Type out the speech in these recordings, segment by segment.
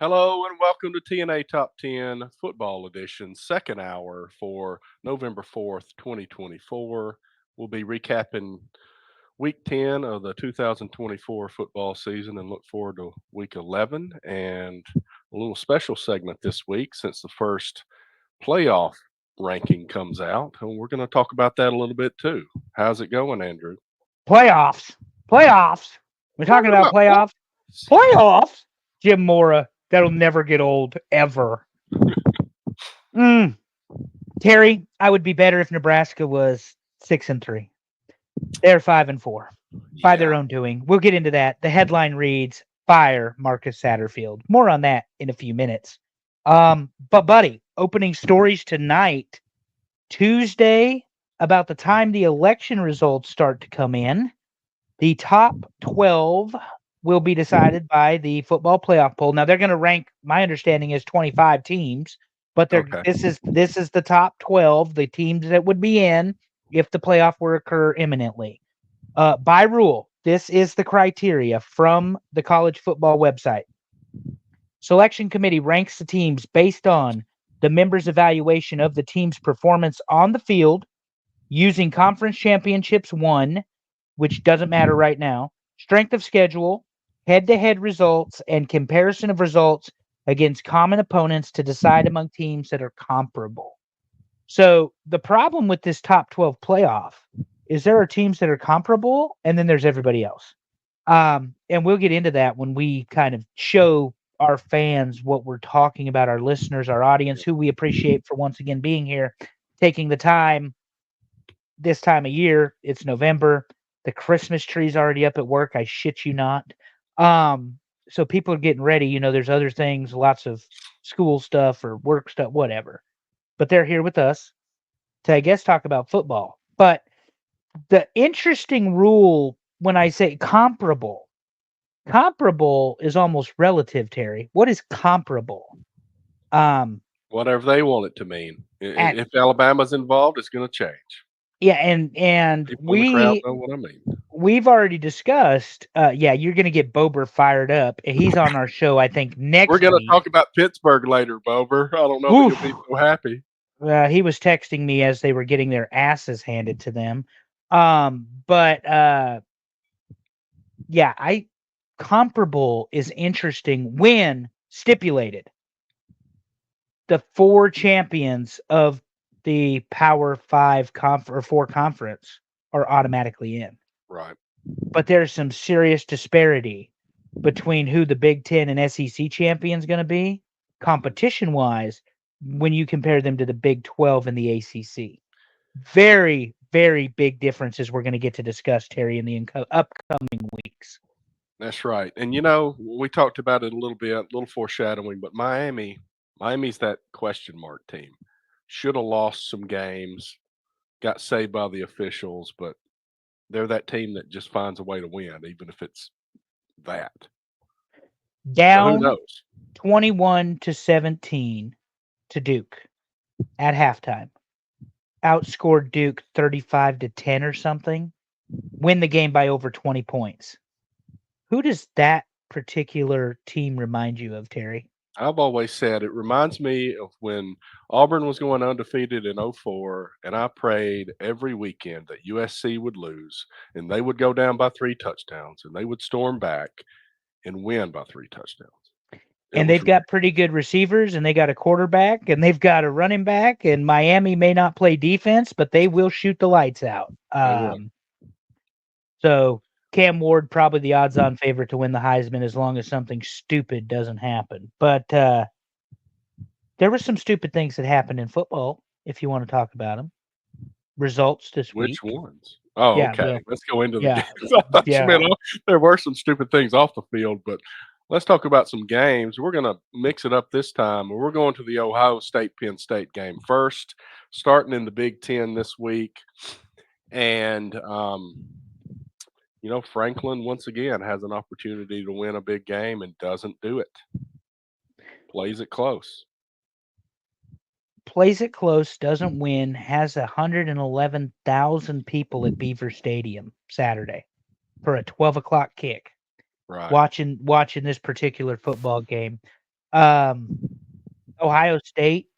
Hello and welcome to TNA Top 10 Football Edition, second hour for November 4th, 2024. We'll be recapping week 10 of the 2024 football season and look forward to week 11 and a little special segment this week since the first playoff ranking comes out. And we're going to talk about that a little bit too. How's it going, Andrew? Playoffs. Playoffs. We're talking Talking about about playoffs. Playoffs. Jim Mora. That'll never get old, ever. Terry, I would be better if Nebraska was 6-3. They're 5-4 by their own doing. We'll get into that. The headline reads, "Fire Marcus Satterfield." More on that in a few minutes. But buddy, opening stories tonight, Tuesday, about the time the election results start to come in. The top 12 will be decided by the football playoff poll. Now they're going to rank, my understanding is 25 teams, but Okay. this is the top 12, the teams that would be in if the playoff were to occur imminently. By rule, this is the criteria from the college football website. Selection committee ranks the teams based on the members' evaluation of the team's performance on the field using conference championships won, which doesn't matter right now, strength of schedule, head-to-head results, and comparison of results against common opponents to decide among teams that are comparable. So the problem with this top 12 playoff is there are teams that are comparable, and then there's everybody else. And we'll get into that when we kind of show our fans what we're talking about, our listeners, our audience, who we appreciate for once again being here, taking the time this time of year. It's November. The Christmas tree's already up at work. I shit you not. So people are getting ready. You know, there's other things, lots of school stuff or work stuff, whatever. But they're here with us to, I guess, talk about football. But the interesting rule when I say comparable is almost relative, Terry. What is comparable? Whatever they want it to mean. At If Alabama's involved, it's going to change. yeah, and People in the crowd know what I mean. we've already discussed. Yeah, you're going to get Bober fired up. He's on our show, I think, next We're going to week. talk about Pittsburgh later, Bober. I don't know Oof. that you'll be so happy. He was texting me as they were getting their asses handed to them. Yeah, comparable is interesting when stipulated. The four champions of the Power 5 or 4 conference are automatically in. Right. But there's some serious disparity between who the Big Ten and SEC champion's going to be, competition-wise, when you compare them to the Big 12 and the ACC. Very, very big differences we're going to get to discuss, Terry, in the upcoming weeks. That's right. And, you know, we talked about it a little bit, a little foreshadowing, but Miami's that question mark team. Should have lost some games, got saved by the officials, but they're that team that just finds a way to win, even if it's that. So who Down knows? 21-17 to Duke at halftime. Outscored Duke 35-10 or something. Win the game by over 20 points. Who does that particular team remind you of, Terry? I've always said it reminds me of when Auburn was going undefeated in '04, and I prayed every weekend that USC would lose, and they would go down by 3 touchdowns, and they would storm back and win by 3 touchdowns. And they've got pretty good receivers, and they got a quarterback, and they've got a running back, and Miami may not play defense, but they will shoot the lights out. So Cam Ward, probably the odds-on favorite to win the Heisman as long as something stupid doesn't happen. But there were some stupid things that happened in football, if you want to talk about them. Results this week. Which ones? Oh, Yeah, okay. well, Let's go into the yeah, games. I thought you yeah. meant there were some stupid things off the field, but let's talk about some games. We're going to mix it up this time. We're going to the Ohio State-Penn State game first, starting in the Big Ten this week. And, you know, Franklin, once again, has an opportunity to win a big game and doesn't do it. Plays it close. Plays it close, doesn't win, has 111,000 people at Beaver Stadium Saturday for a 12 o'clock kick. Right. Watching this particular football game. Um, Ohio State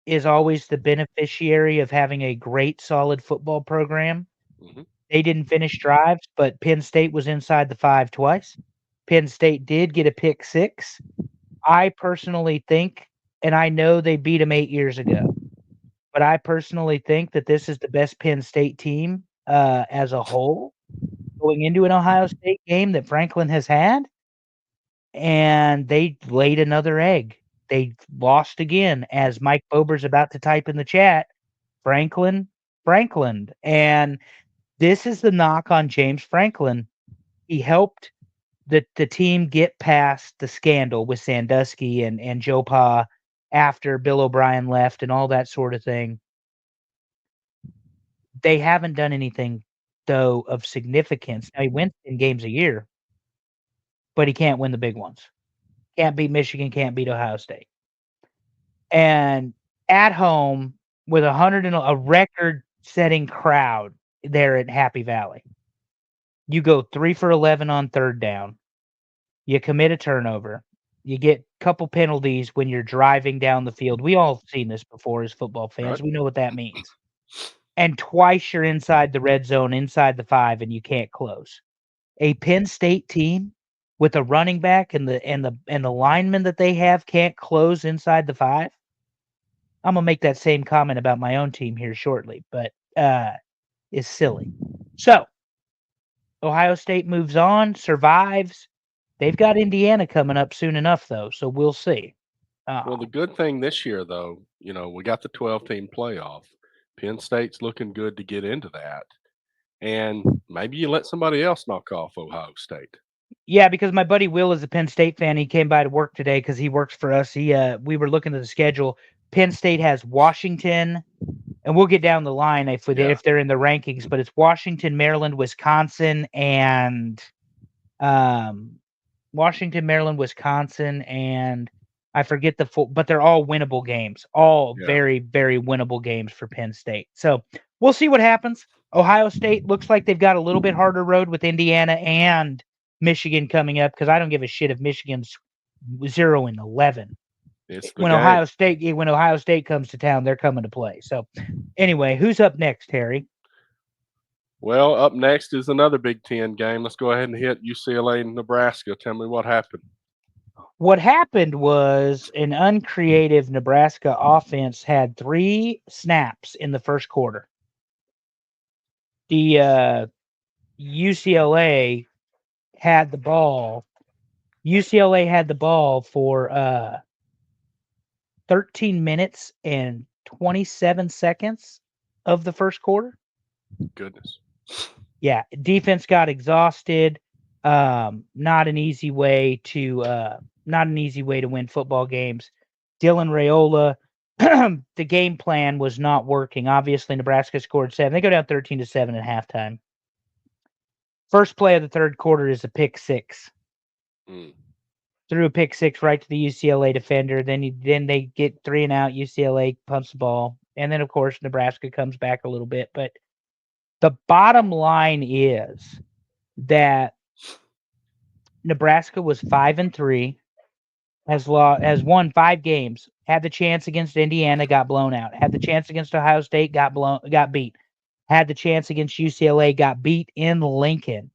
is always the beneficiary of having a great, solid football program. Hmm. They didn't finish drives, but Penn State was inside the 5 twice. Penn State did get a pick 6. I personally think, and I know they beat them 8 years ago, but I personally think that this is the best Penn State team, as a whole going into an Ohio State game that Franklin has had, and they laid another egg. They lost again, as Mike Bober's about to type in the chat. Franklin. And this is the knock on James Franklin. He helped the team get past the scandal with Sandusky and Joe Pa after Bill O'Brien left and all that sort of thing. They haven't done anything, though, of significance. Now, he wins 10 games a year, but he can't win the big ones. Can't beat Michigan, can't beat Ohio State. And at home with a record-setting crowd there at Happy Valley, you go 3 for 11 on third down. You commit a turnover. You get a couple penalties when you're driving down the field. We all seen this before as football fans. Right. We know what that means. And twice you're inside the red zone, inside the 5, and you can't close. A Penn State team with a running back and the linemen that they have can't close inside the 5. I'm gonna make that same comment about my own team here shortly, but is silly. So Ohio State moves on, survives. They've got Indiana coming up soon enough, though, so we'll see. Well, the good thing this year, though, we got the 12-team playoff. Penn State's looking good to get into that. And maybe you let somebody else knock off Ohio State. Yeah, because my buddy Will is a Penn State fan. He came by to work today because he works for us. We were looking at the schedule. Penn State has Washington, and we'll get down the line if they're in the rankings. But it's Washington, Maryland, Wisconsin, and Washington, Maryland, Wisconsin, and I forget the full, but they're all winnable games. All Yeah. very, very winnable games for Penn State. So we'll see what happens. Ohio State looks like they've got a little bit harder road with Indiana and Michigan coming up, because I don't give a shit if Michigan's 0-11. It's the When game. Ohio State comes to town, they're coming to play. So anyway, who's up next, Harry? Well, up next is another Big Ten game. Let's go ahead and hit UCLA and Nebraska. Tell me what happened. What happened was an uncreative Nebraska offense had 3 snaps in the first quarter. The UCLA had the ball. UCLA had the ball for 13 minutes and 27 seconds of the first quarter. Goodness. Yeah, defense got exhausted. Not an easy way to win football games. Dylan Raiola, the game plan was not working. Obviously, Nebraska scored 7. They go down 13-7 at halftime. First play of the third quarter is a pick 6. Threw a pick 6 right to the UCLA defender. Then they get 3 and out. UCLA pumps the ball, and then of course Nebraska comes back a little bit. But the bottom line is that Nebraska was 5-3, has won 5 games, had the chance against Indiana, got blown out, had the chance against Ohio State, got beat, had the chance against UCLA, got beat in Lincoln.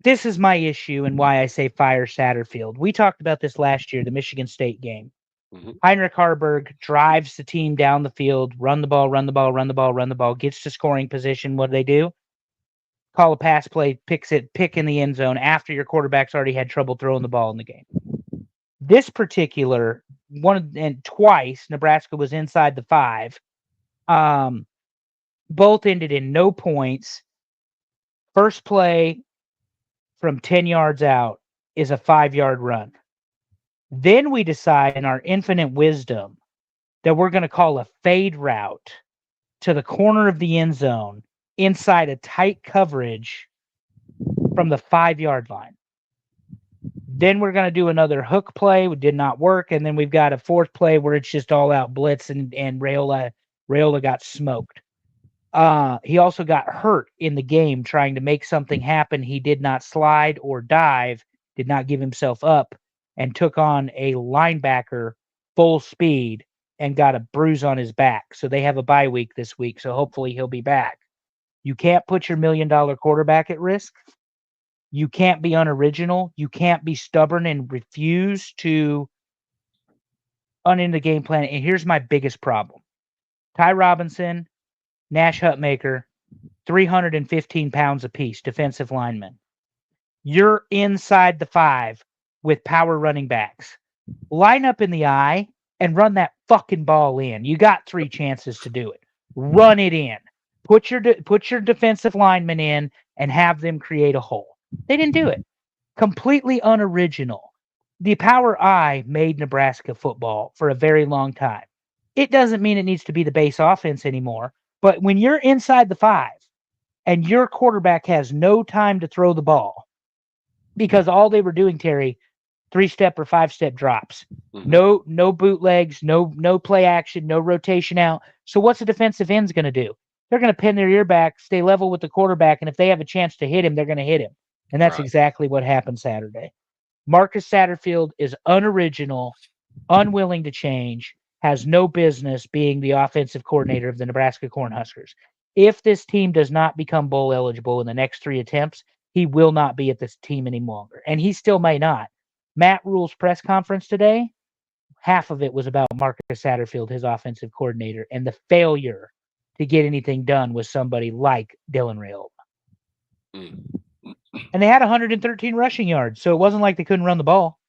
This is my issue and why I say fire Satterfield. We talked about this last year, the Michigan State game. Mm-hmm. Heinrich Harburg drives the team down the field, run the ball, gets to scoring position. What do? Call a pass play, pick in the end zone after your quarterback's already had trouble throwing the ball in the game. This particular one, and twice Nebraska was inside the 5. Both ended in no points. First play from 10 yards out is a 5-yard run. Then we decide in our infinite wisdom that we're going to call a fade route to the corner of the end zone inside a tight coverage from the 5-yard line. Then we're going to do another hook play. It did not work. And then we've got a 4th play where it's just all out blitz, and Raiola got smoked. He also got hurt in the game trying to make something happen. He did not slide or dive, did not give himself up, and took on a linebacker full speed and got a bruise on his back. So they have a bye week this week. So hopefully he'll be back. You can't put your $1 million quarterback at risk. You can't be unoriginal. You can't be stubborn and refuse to unend the game plan. And here's my biggest problem. Ty Robinson, Nash Hutmaker, 315 pounds apiece, defensive linemen. You're inside the 5 with power running backs. Line up in the eye and run that fucking ball in. You got 3 chances to do it. Run it in. Put your defensive linemen in and have them create a hole. They didn't do it. Completely unoriginal. The power eye made Nebraska football for a very long time. It doesn't mean it needs to be the base offense anymore, but when you're inside the 5 and your quarterback has no time to throw the ball, because all they were doing, Terry, 3-step or 5-step drops. No bootlegs, no play action, no rotation out. So what's the defensive end's going to do? They're going to pin their ear back, stay level with the quarterback, and if they have a chance to hit him, they're going to hit him. And that's exactly what happened Saturday. Marcus Satterfield is unoriginal, unwilling to change, has no business being the offensive coordinator of the Nebraska Cornhuskers. If this team does not become bowl eligible in the next 3 attempts, he will not be at this team any longer. And he still may not. Matt Rule's press conference today, half of it was about Marcus Satterfield, his offensive coordinator, and the failure to get anything done with somebody like Dylan Rayola. And they had 113 rushing yards, so it wasn't like they couldn't run the ball.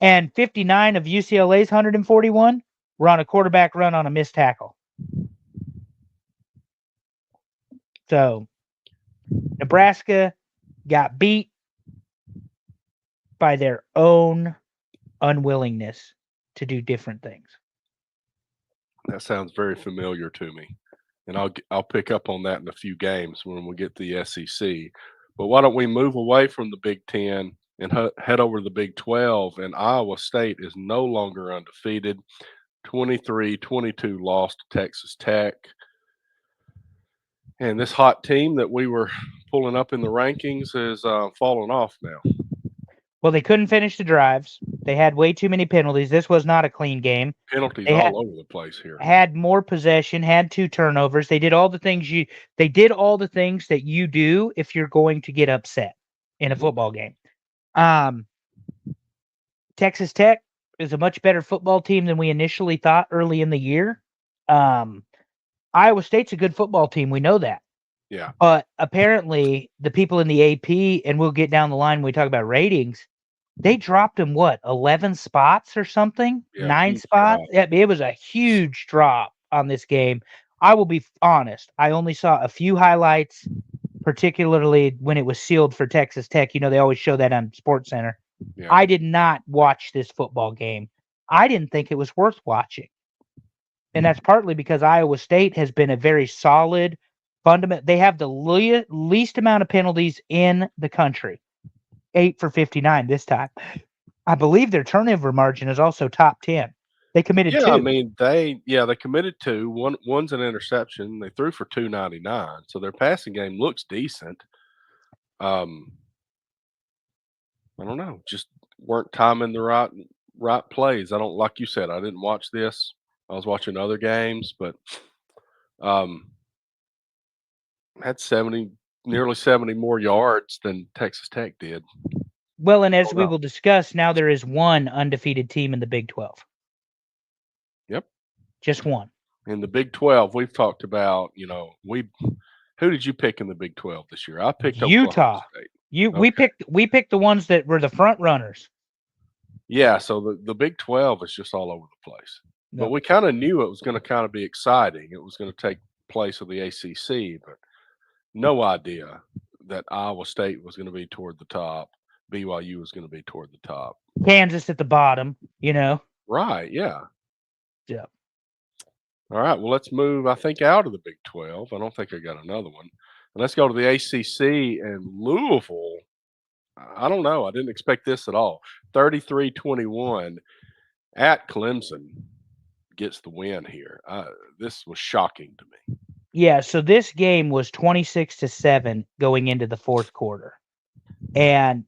And 59 of UCLA's 141 were on a quarterback run on a missed tackle. So Nebraska got beat by their own unwillingness to do different things. That sounds very familiar to me, and I'll pick up on that in a few games when we get to the SEC. But why don't we move away from the Big Ten and head over to the Big 12? And Iowa State is no longer undefeated. 23-22 lost to Texas Tech. And this hot team that we were pulling up in the rankings is falling off now. Well, they couldn't finish the drives. They had way too many penalties. This was not a clean game. Penalties all over the place here. Had more possession, had 2 turnovers. They did all the things that you do if you're going to get upset in a football game. Texas Tech is a much better football team than we initially thought early in the year. Iowa State's a good football team. We know that. Yeah. But apparently the people in the AP, and we'll get down the line when we talk about ratings, they dropped them, 11 spots or something? Yeah, 9 spots? It was a huge drop on this game. I will be honest. I only saw a few highlights, particularly when it was sealed for Texas Tech. They always show that on SportsCenter. Yeah. I did not watch this football game. I didn't think it was worth watching. And that's partly because Iowa State has been a very solid fundamental. They have the least amount of penalties in the country. 8 for 59 this time. I believe their turnover margin is also top 10. They committed 2. I mean, they committed 2. One's an interception. They threw for 299. So their passing game looks decent. I don't know. Just weren't timing the right plays. I don't, like you said, I didn't watch this. I was watching other games, but had nearly 70 more yards than Texas Tech did. Well, and as we will discuss, now there is one undefeated team in the Big 12. Yep. Just one. In the Big 12, we've talked about, who did you pick in the Big 12 this year? I picked Utah. We picked the ones that were the front runners. Yeah, so the Big 12 is just all over the place. No. But we kind of knew it was going to kind of be exciting. It was going to take place of the ACC, but no idea that Iowa State was going to be toward the top. BYU was going to be toward the top. Kansas at the bottom, Right, yeah. Yeah. All right, well, let's move, I think, out of the Big 12. I don't think I got another one. And let's go to the ACC and Louisville. I don't know. I didn't expect this at all. 33-21 at Clemson gets the win here. This was shocking to me. Yeah, so this game was 26-7 going into the fourth quarter. And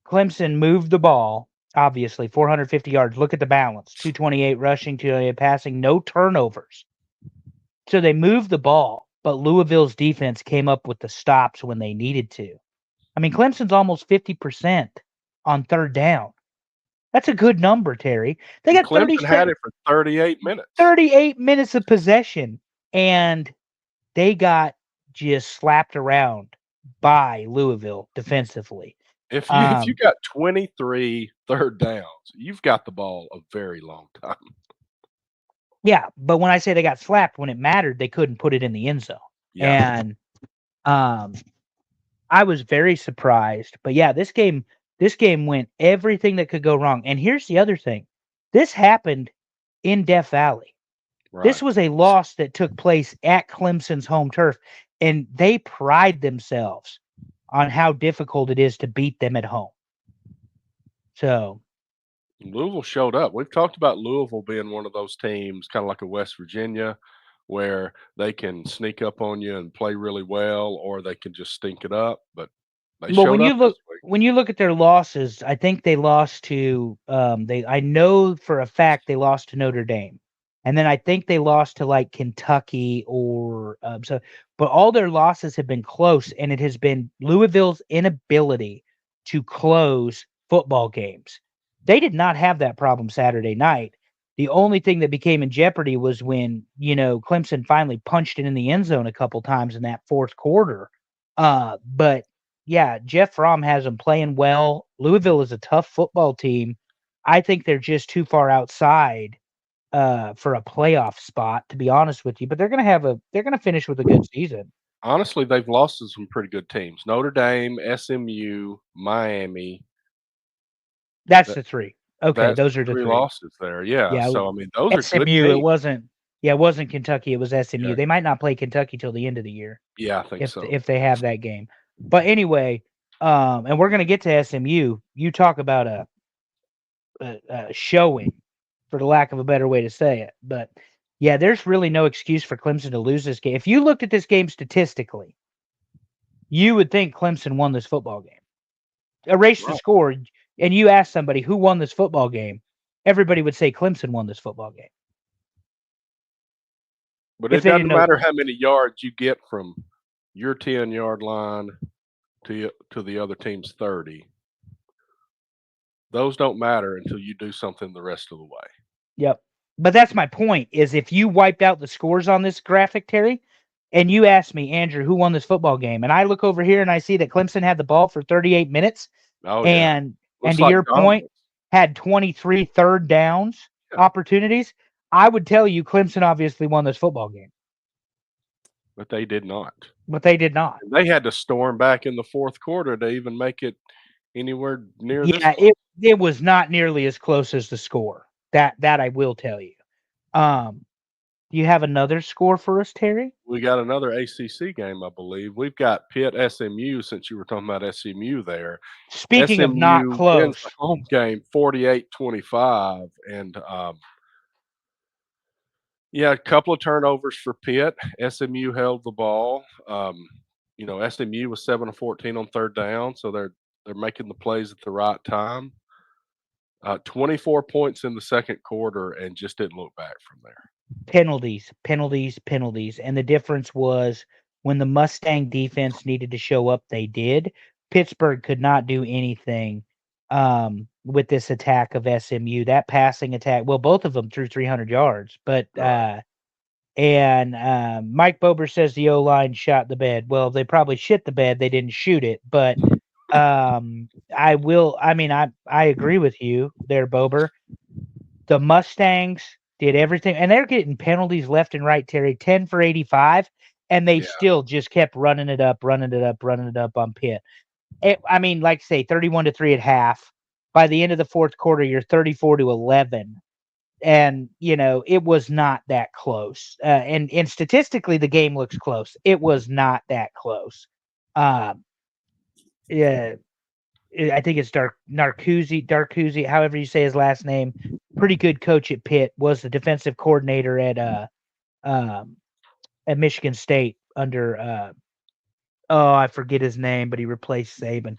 Clemson moved the ball obviously 450 yards. Look at the balance: 228 rushing, 228 passing, no turnovers. So they moved the ball, but Louisville's defense came up with the stops when they needed to. I mean, Clemson's almost 50% on third down. That's a good number, Terry. They And got Clemson had it for 38 minutes. 38 minutes of possession, and they got just slapped around by Louisville defensively. If you got 23 third downs, you've got the ball a very long time. Yeah, but when I say they got slapped, when it mattered, they couldn't put it in the end zone. Yeah. And I was very surprised. But yeah, this game went everything that could go wrong. And here's the other thing. This happened in Death Valley. This Right. was a loss that took place at Clemson's home turf, and they pride themselves on how difficult it is to beat them at home. So Louisville showed up. We've talked about Louisville being one of those teams, kind of like a West Virginia, where they can sneak up on you and play really well, or they can just stink it up. But they well, showed up this week. when you look at their losses, I think they lost to I know for a fact they lost to Notre Dame. And then I think they lost to like Kentucky or but all their losses have been close, and it has been Louisville's inability to close football games. They did not have that problem Saturday night. The only thing that became in jeopardy was when, Clemson finally punched it in the end zone a couple times in that fourth quarter. But yeah, Jeff Fromm has them playing well. Louisville is a tough football team. I think they're just too far outside for a playoff spot, to be honest with you. But they're gonna finish with a good season. Honestly, they've lost to some pretty good teams: Notre Dame, SMU, Miami. That's That the three. Okay, that's those the are the three three. losses there. Yeah. Yeah, So I mean, those are good SMU. teams. It wasn't Kentucky. It was SMU. Yeah. They might not play Kentucky till the end of the year Yeah, I think so. if they have that game. But anyway, and we're gonna get to SMU. You talk about a showing, for the lack of a better way to say it. But yeah, there's really no excuse for Clemson to lose this game. If you looked at this game statistically, you would think Clemson won this football game. Erase the Right. score, and you ask somebody who won this football game, everybody would say Clemson won this football game. But If it they didn't doesn't know, matter how many yards you get from your 10-yard line to the other team's 30. Those don't matter until you do something the rest of the way. yep. But that's my point, is if you wiped out the scores on this graphic, Terry, and you ask me, Andrew, who won this football game, and I look over here and I see that Clemson had the ball for 38 minutes, Oh, yeah. and Looks to like your point, dominance. had 23 third downs Yeah, opportunities, I would tell you Clemson obviously won this football game, but they did not. but they did not. And they had to storm back in the fourth quarter to even make it anywhere near this Yeah, close. it was not nearly as close as the score. That I will tell you. Um, do you have another score for us, Terry? We got another ACC game, I believe. We've got Pitt SMU, since you were talking about SMU there. Speaking of not SMU wins the close, home game 48-25, and, yeah, a couple of turnovers for Pitt. SMU held the ball. SMU was 7 of 14 on third down, so they're making the plays at the right time. 24 points in the second quarter, and just didn't look back from there. penalties, penalties, penalties. And the difference was when the Mustang defense needed to show up, they did. Pittsburgh could not do anything with this attack of SMU. That passing attack, well, both of them threw 300 yards, but Right. and Mike Bober says the O line shot the bed. Well, they probably shit the bed. They didn't shoot it, but I agree with you there, Bober. The Mustangs did everything, and they're getting penalties left and right, Terry, 10 for 85, and they Yeah. still just kept running it up, running it up, running it up on Pitt. Like say 31-3 at half. By the end of the fourth quarter, you're 34-11. And it was not that close. And statistically, the game looks close. It was not that close. Yeah, I think it's Darkuzi, however you say his last name. Pretty good coach at Pitt. Was the defensive coordinator at Michigan State under I forget his name, but he replaced Saban.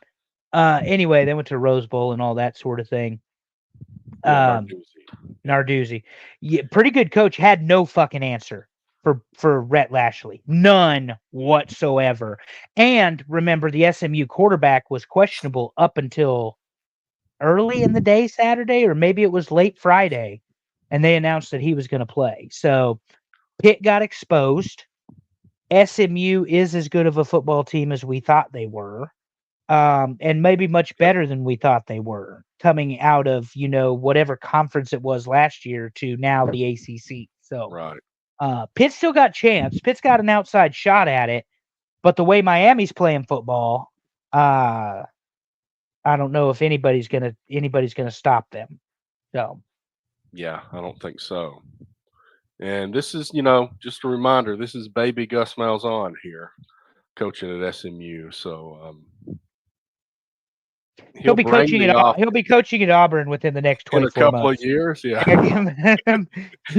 Anyway, they went to Rose Bowl and all that sort of thing. Yeah, Um, Narduzzi. Narduzzi, yeah, pretty good coach, had no fucking answer for Rhett Lashley, none whatsoever. And remember, the SMU quarterback was questionable up until early in the day Saturday, or maybe it was late Friday, and they announced that he was going to play. So Pitt got exposed. SMU is as good of a football team as we thought they were, and maybe much Yep. better than we thought they were, coming out of, whatever conference it was last year to now the ACC. So Right. Pitt still got chance. Pitt's got an outside shot at it, but the way Miami's playing football, uh, I don't know if anybody's gonna stop them. So Yeah, I don't think so. And this is, just a reminder, this is baby Gus Malzahn here coaching at SMU. So he'll he'll be bring coaching the at off he'll be coaching at Auburn within the next in a 24 couple of months. years. Yeah. Yeah.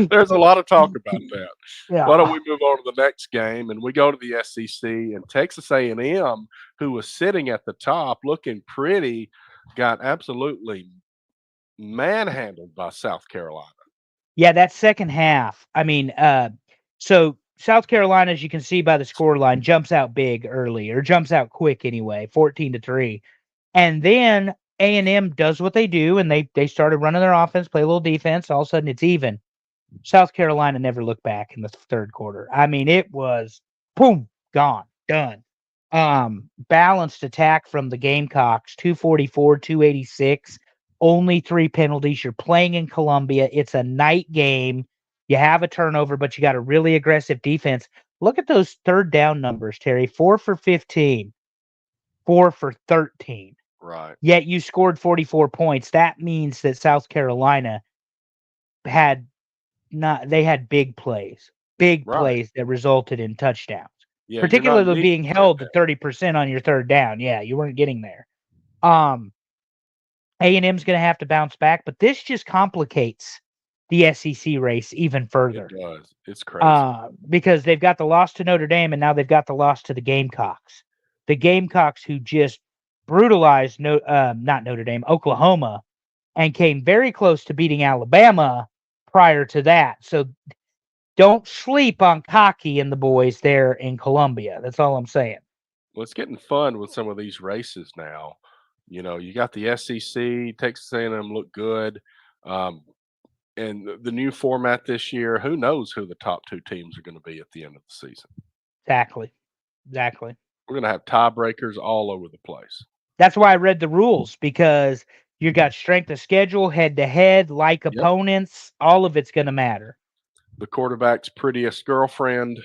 There's a lot of talk about that. Why don't Yeah. we move on to the next game and we go to the SEC and Texas A&M, who was sitting at the top looking pretty, got absolutely manhandled by South Carolina. Yeah, that second half. I mean, so South Carolina, as you can see by the score line, jumps out big early, or jumps out quick anyway, 14-3. And then A&M does what they do, and they started running their offense, play a little defense. All of a sudden, it's even. South Carolina never looked back in the third quarter. I mean, it was boom, gone, done. Balanced attack from the Gamecocks, 244, 286, only 3 penalties. You're playing in Columbia. It's a night game. You have a turnover, but you got a really aggressive defense. Look at those third down numbers, Terry. 4 for 15, 4 for 13. Right. Yet you scored 44 points. That means that South Carolina had they had big Right. plays that resulted in touchdowns, Yeah, you're not particularly needing being third held to down. 30% on your third down. Yeah, you weren't getting there. Um, A&M's going to have to bounce back, but this just complicates the SEC race even It further, does. It's crazy. because they've got the loss to Notre Dame, and now they've got the loss to the Gamecocks. The Gamecocks, who just brutalized not Notre Dame, Oklahoma, and came very close to beating Alabama prior to that. So don't sleep on Cocky and the boys there in Columbia. That's all I'm saying. Well, it's getting fun with some of these races now. You got the SEC, Texas A&M look good, um, and the new format this year. Who knows who the top two teams are going to be at the end of the season? Exactly. Exactly. We're going to have tiebreakers all over the place. That's why I read the rules, because you got strength of schedule, head to head, like Yep. opponents. All of it's going to matter. The quarterback's prettiest girlfriend.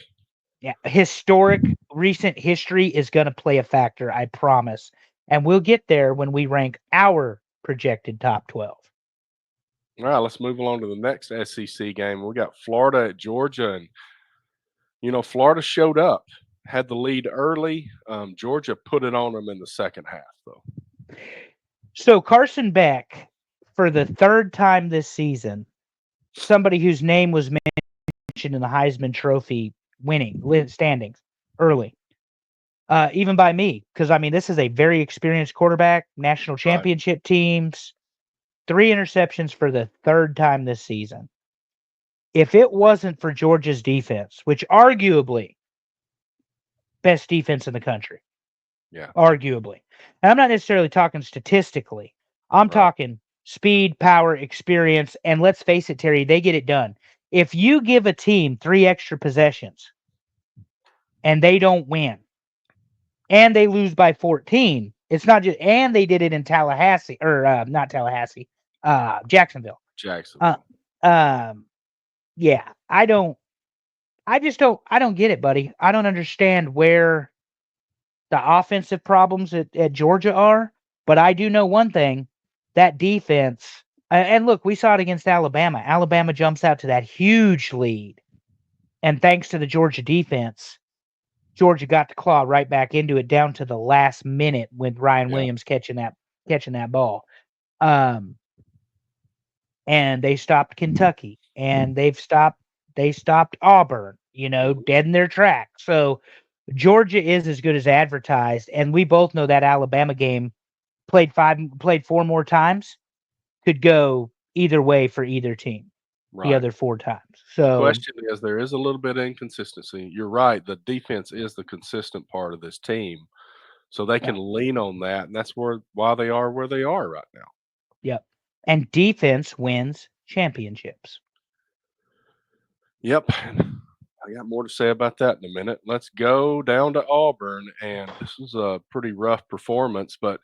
Yeah. Historic recent history is going to play a factor, I promise. And we'll get there when we rank our projected top 12. All right, let's move along to the next SEC game. We got Florida at Georgia, and Florida showed up, had the lead early. Georgia put it on them in the second half, though. So Carson Beck, for the third time this season, somebody whose name was mentioned in the Heisman Trophy standings early, even by me, because I mean, this is a very experienced quarterback, national Right. championship teams, 3 interceptions for the third time this season. If it wasn't for Georgia's defense, which arguably best defense in the country, Yeah. arguably, and I'm not necessarily talking statistically, I'm Right. talking speed, power, experience, and let's face it, Terry, they get it done. If you give a team 3 extra possessions and they don't win, and they lose by 14, it's not just, and they did it in Tallahassee, or not Tallahassee, Jacksonville. Uh, Jacksonville. yeah, I don't get it, buddy. I don't understand where the offensive problems at Georgia are, but I do know one thing, that defense, and look, we saw it against Alabama. Alabama jumps out to that huge lead, and thanks to the Georgia defense, Georgia got to claw right back into it down to the last minute with Ryan Yeah. Williams catching that ball. Um, and they stopped Kentucky, and they stopped Auburn, dead in their tracks. So Georgia is as good as advertised, and we both know that Alabama game played 4 more times, could go either way for either team the Right. other 4 times. The So question is, there is a little bit of inconsistency. You're right. The defense is the consistent part of this team, so they yeah, can lean on that, and that's why they are where they are right now. yep. And defense wins championships. Yep. I got more to say about that in a minute. Let's go down to Auburn, and this was a pretty rough performance, but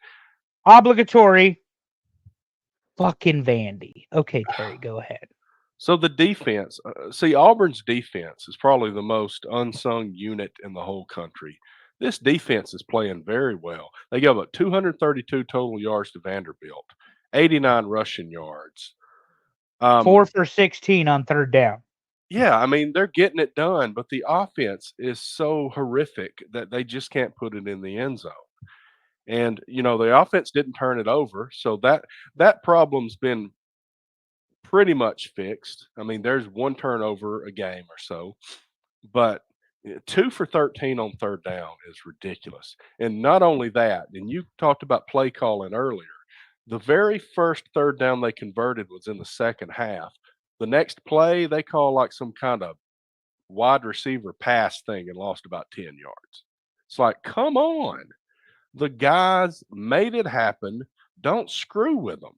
Obligatory fucking Vandy. Okay, Terry, go ahead. so the defense, see, Auburn's defense is probably the most unsung unit in the whole country. This defense is playing very well. They gave up 232 total yards to Vanderbilt, 89 rushing yards. 4 for 16 on 3rd down. Yeah, I mean, they're getting it done, but the offense is so horrific that they just can't put it in the end zone. And, the offense didn't turn it over, so that problem's been pretty much fixed. I mean, there's one turnover a game or so, but 2 for 13 on 3rd down is ridiculous. And not only that, and you talked about play calling earlier, the very first 3rd down they converted was in the second half. The next play, they call like some kind of wide receiver pass thing and lost about 10 yards. It's like, come on. The guys made it happen. Don't screw with them.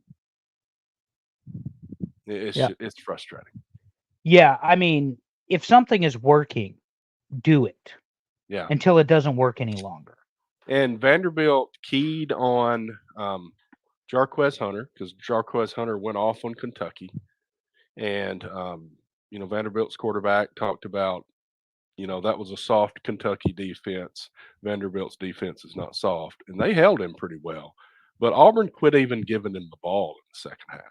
It's frustrating. Yeah, I mean, if something is working, do it Yeah. until it doesn't work any longer. And Vanderbilt keyed on Jarquez Hunter because Jarquez Hunter went off on Kentucky. And, Vanderbilt's quarterback talked about, that was a soft Kentucky defense. Vanderbilt's defense is not soft. And they held him pretty well. But Auburn quit even giving him the ball in the second half.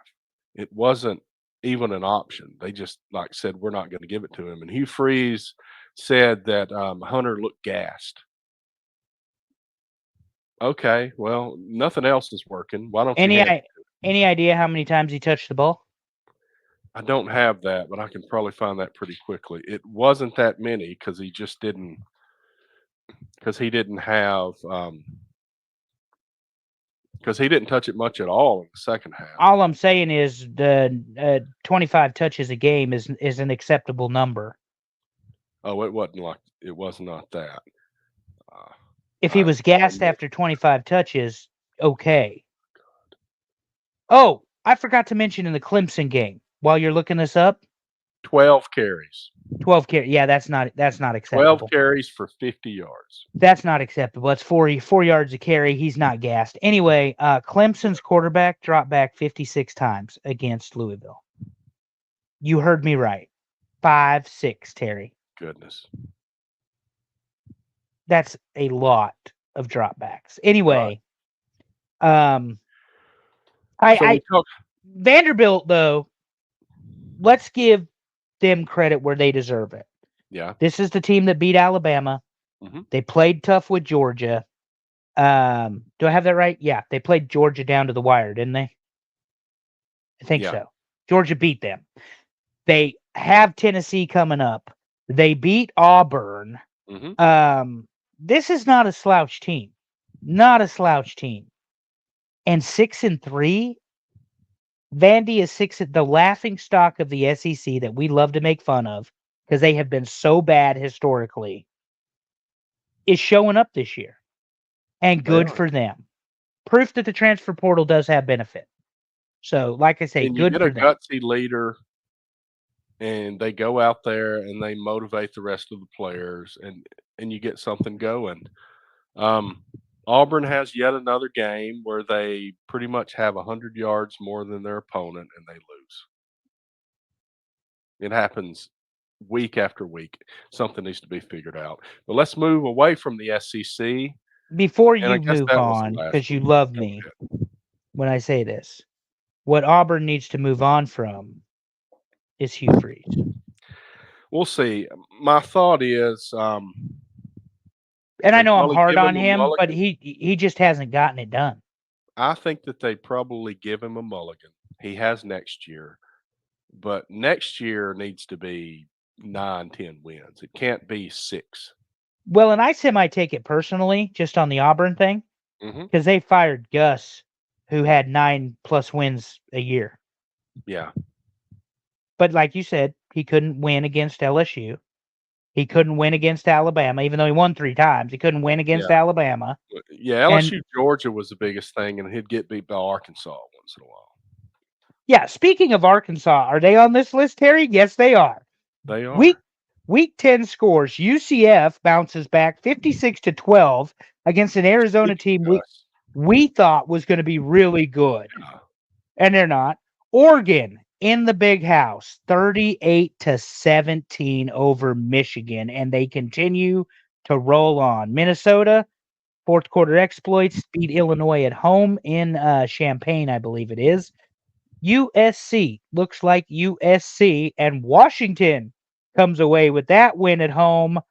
It wasn't even an option. They just said, we're not going to give it to him. And Hugh Freeze said that Hunter looked gassed. Okay, well, nothing else is working. Why don't you Any idea how many times he touched the ball? I don't have that, but I can probably find that pretty quickly. It wasn't that many because he just didn't because he didn't have because he didn't touch it much at all in the second half. All I'm saying is the 25 touches a game is an acceptable number. Oh, it was not that. If he was gassed after 25 touches, okay. Oh, I forgot to mention in the Clemson game, while you're looking this up, 12 carries. 12 carries. Yeah, that's not acceptable. 12 carries for 50 yards. That's not acceptable. That's 4 yards a carry. He's not gassed. Anyway, Clemson's quarterback dropped back 56 times against Louisville. You heard me right. 5-6, Terry. Goodness. That's a lot of dropbacks. Anyway, Vanderbilt, though, let's give them credit where they deserve it. Yeah. This is the team that beat Alabama. Mm-hmm. They played tough with Georgia. Do I have that right? Yeah, they played Georgia down to the wire, didn't they? I think so. Georgia beat them. They have Tennessee coming up. They beat Auburn. Mm-hmm. This is not a slouch team. Not a slouch team. And 6-3, Vandy is the laughing stock of the SEC that we love to make fun of because they have been so bad historically, is showing up this year. And good for them. Proof that the transfer portal does have benefit. So, like I say, good for them. You get a gutsy leader, and they go out there and they motivate the rest of the players, and you get something going. Auburn has yet another game where they pretty much have 100 yards more than their opponent, and they lose. It happens week after week. Something needs to be figured out. But let's move away from the SEC. Before you move on, because you love me when I say this, what Auburn needs to move on from is Hugh Freeze. We'll see. My thought is, and I know I'm hard on him, but he just hasn't gotten it done. I think that they probably give him a mulligan. He has next year, but next year needs to be 9-10 wins. It can't be 6. Well, and I semi-take it personally, just on the Auburn thing, because they fired Gus, who had 9+ wins a year. Yeah. But like you said, he couldn't win against LSU. He couldn't win against Alabama, even though he won 3 times. He couldn't win Yeah. against Alabama. Yeah. And LSU Georgia was the biggest thing, and he'd get beat by Arkansas once in a while. yeah, speaking of Arkansas, are they on this list, Terry? Yes, they are. They are. Week week 10 scores. UCF bounces back 56-12 against an Arizona Speaking team of us, we thought was going to be really good. yeah, And they're not. Oregon in the big house, 38-17 over Michigan, and they continue to roll on. Minnesota, fourth quarter exploits, beat Illinois at home in Champaign, I believe it is. USC looks like USC, and Washington comes away with that win at home. and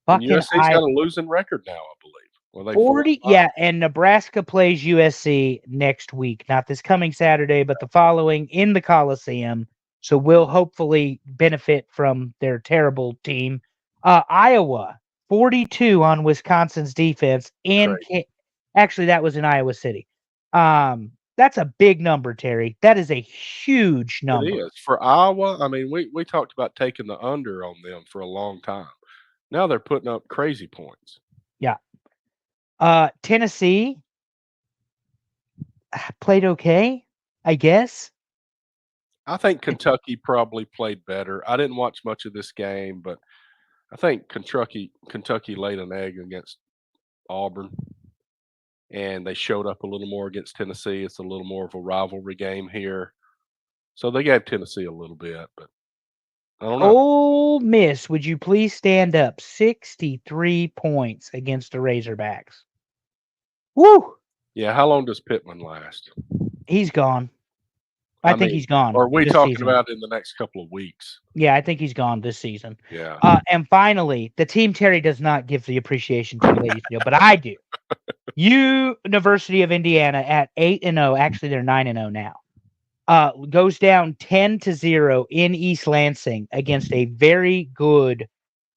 Fucking USC's got a losing record now, I believe. Well, they 40, 4-5. yeah, and Nebraska plays USC next week, not this coming Saturday, but the following in the Coliseum. So we'll hopefully benefit from their terrible team. Iowa 42 on Wisconsin's defense in Crazy. actually that was in Iowa City. That's a big number, Terry. That is a huge It number. is for Iowa. I mean, we talked about taking the under on them for a long time. Now they're putting up crazy points. Yeah. Tennessee played okay, I guess. I think Kentucky probably played better. I didn't watch much of this game, but I think Kentucky laid an egg against Auburn, and they showed up a little more against Tennessee. It's a little more of a rivalry game here, so they gave Tennessee a little bit, but I don't know. Ole Miss, would you please stand up? 63 points against the Razorbacks. Woo! Yeah, how long does Pittman last? He's gone. I think mean, he's gone or are we this talking season. about in the next couple of weeks? Yeah, I think he's gone this season. Yeah. And finally, the team Terry does not give the appreciation to, ladies and gentlemen, but I do. University of Indiana at 8-0. Actually, they're 9-0 now. Goes down 10-0 in East Lansing against a very good,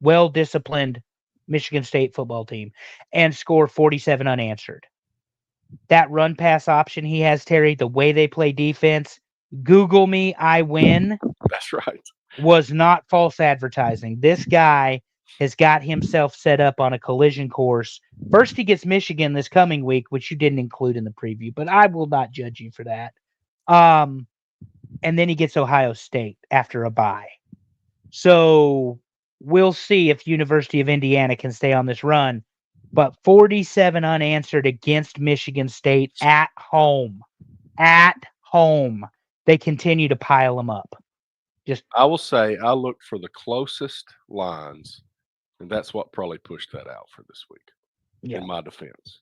well-disciplined Michigan State football team and score 47 unanswered. That run pass option he has, Terry, the way they play defense, Google me, I win, That's right. was not false advertising. This guy has got himself set up on a collision course. First, he gets Michigan this coming week, which you didn't include in the preview, but I will not judge you for that. And then he gets Ohio State after a bye. So we'll see if University of Indiana can stay on this run. But 47 unanswered against Michigan State at home. At home. They continue to pile them up. I will say I looked for the closest lines, and that's what probably pushed that out for this week, Yeah. in my defense.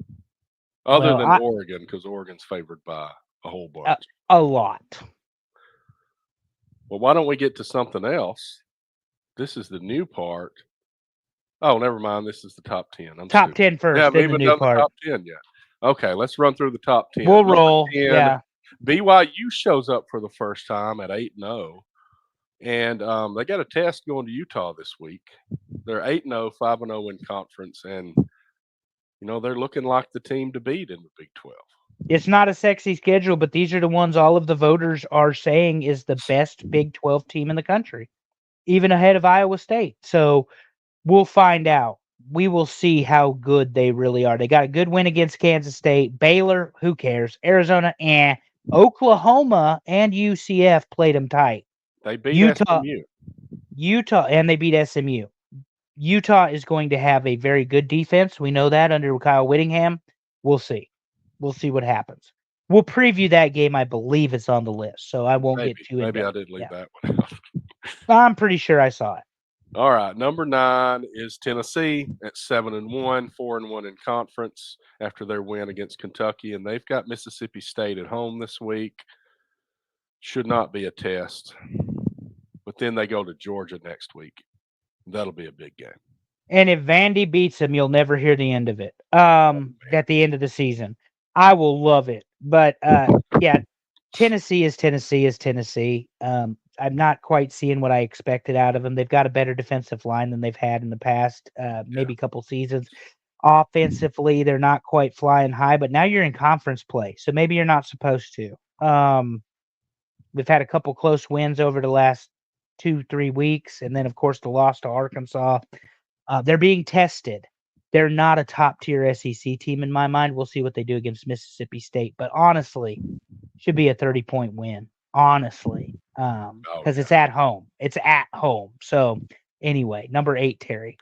Other Well, than Oregon, because Oregon's favored by a whole bunch. A lot. Well, why don't we get to something else? This is the new part. Oh, never mind. This is the top 10. I'm Top stupid. 10 first, We haven't then the even new done the part. top 10 yet. Okay, let's run through the top 10. We'll Number roll. 10, Yeah. BYU shows up for the first time at 8-0. And they got a test going to Utah this week. They're 8-0, 5-0 in conference, and they're looking like the team to beat in the Big 12. It's not a sexy schedule, but these are the ones all of the voters are saying is the best Big 12 team in the country, even ahead of Iowa State. So we'll find out. We will see how good they really are. They got a good win against Kansas State. Baylor, who cares? Arizona, Oklahoma and UCF played them tight. They beat SMU. And they beat SMU. Utah is going to have a very good defense. We know that under Kyle Whittingham. We'll see. We'll see what happens. We'll preview that game. I believe it's on the list, so I won't get too Maybe into I it. did leave that one out. I'm pretty sure I saw it. All right, number 9 is Tennessee at 7-1, 4-1 in conference after their win against Kentucky, and they've got Mississippi State at home this week. Should not be a test, but then they go to Georgia next week. That'll be a big game. And if Vandy beats them, you'll never hear the end of it. At the end of the season, I will love it. But yeah, Tennessee is Tennessee. I'm not quite seeing what I expected out of them. They've got a better defensive line than they've had in the past, maybe a couple seasons. Offensively, they're not quite flying high, but now you're in conference play, so maybe you're not supposed to. We've had a couple close wins over the last 2-3 weeks, and then of course the loss to Arkansas. They're being tested. They're not a top tier SEC team in my mind. We'll see what they do against Mississippi State, but honestly, should be a 30-point win. Honestly, because it's at home. It's at home. So anyway, number 8, Terry.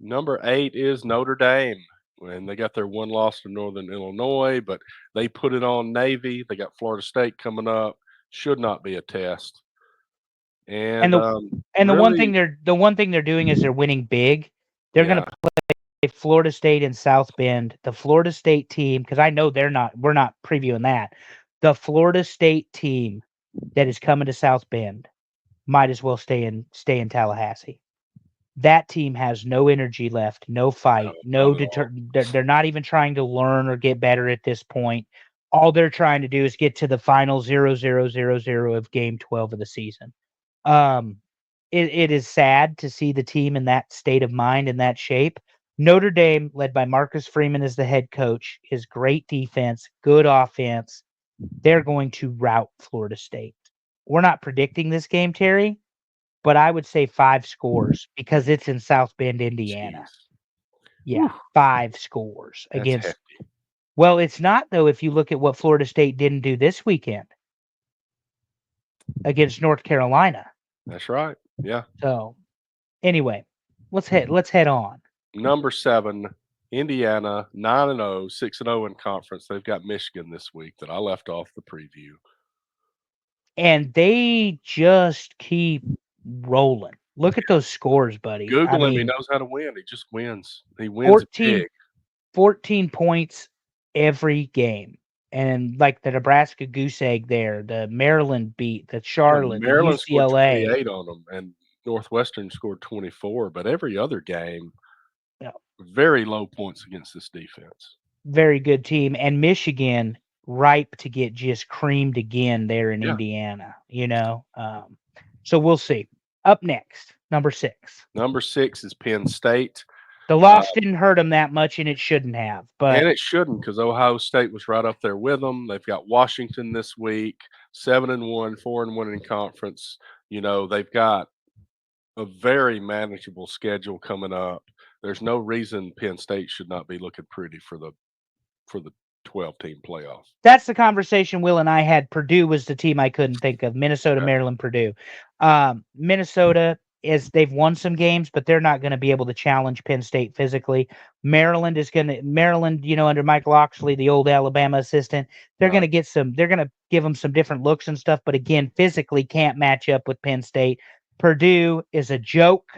Number 8 is Notre Dame. And they got their one loss to Northern Illinois, but they put it on Navy. They got Florida State coming up. Should not be a test. And the one thing they're doing is they're winning big. They're going to play Florida State in South Bend. The Florida State team, because I know we're not previewing that. The Florida State team that is coming to South Bend might as well stay in Tallahassee. That team has no energy left, no fight, they're not even trying to learn or get better at this point. All they're trying to do is get to the final 0-0-0-0 of game 12 of the season. It is sad to see the team in that state of mind, in that shape. Notre Dame, led by Marcus Freeman as the head coach, is great defense, good offense. They're going to rout Florida State. We're not predicting this game, Terry, but I would say 5 scores because it's in South Bend, Indiana. Jeez. Yeah, 5 scores That's against. hefty. Well, it's not, though, if you look at what Florida State didn't do this weekend against North Carolina. That's right. Yeah. So, anyway, let's head on. Number 7, Indiana, 9-0, 6-0 in conference. They've got Michigan this week that I left off the preview. And they just keep rolling. Look at those scores, buddy. Google him. He knows how to win. He just wins. He wins big. 14 points every game. And like the Nebraska goose egg there, the Maryland beat, the Charlotte, Maryland the UCLA. scored 28 on them, and Northwestern scored 24. But every other game, very low points against this defense. Very good team. And Michigan, ripe to get just creamed again there in Indiana, So we'll see. Up next, number 6. Number 6 is Penn State. The loss didn't hurt them that much, and it shouldn't have. And it shouldn't, because Ohio State was right up there with them. They've got Washington this week, 7-1, 4-1 in conference. They've got a very manageable schedule coming up. There's no reason Penn State should not be looking pretty for the 12-team playoff. That's the conversation Will and I had. Purdue was the team I couldn't think of. Minnesota, Maryland, Purdue. Minnesota they've won some games, but they're not going to be able to challenge Penn State physically. Maryland, under Mike Locksley, the old Alabama assistant, they're going to give them some different looks and stuff, but again, physically can't match up with Penn State. Purdue is a joke,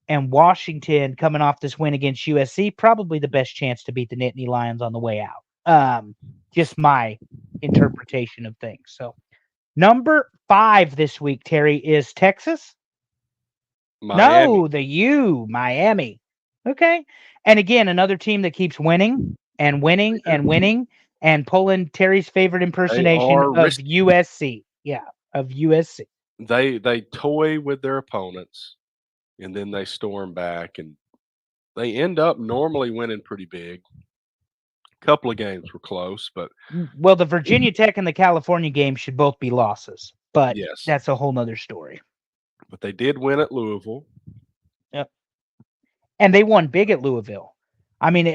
and Washington, coming off this win against USC, probably the best chance to beat the Nittany Lions on the way out. Just my interpretation of things. So number 5 this week, Terry, is Texas. Miami. No, Miami. Okay. And again, another team that keeps winning and winning and winning and pulling Terry's favorite impersonation of USC. Yeah, of USC. They toy with their opponents, and then they storm back, and they end up normally winning pretty big. A couple of games were close, but the Virginia Tech and the California game should both be losses, but that's a whole nother story. But they did win at Louisville. Yep. And they won big at Louisville. I mean,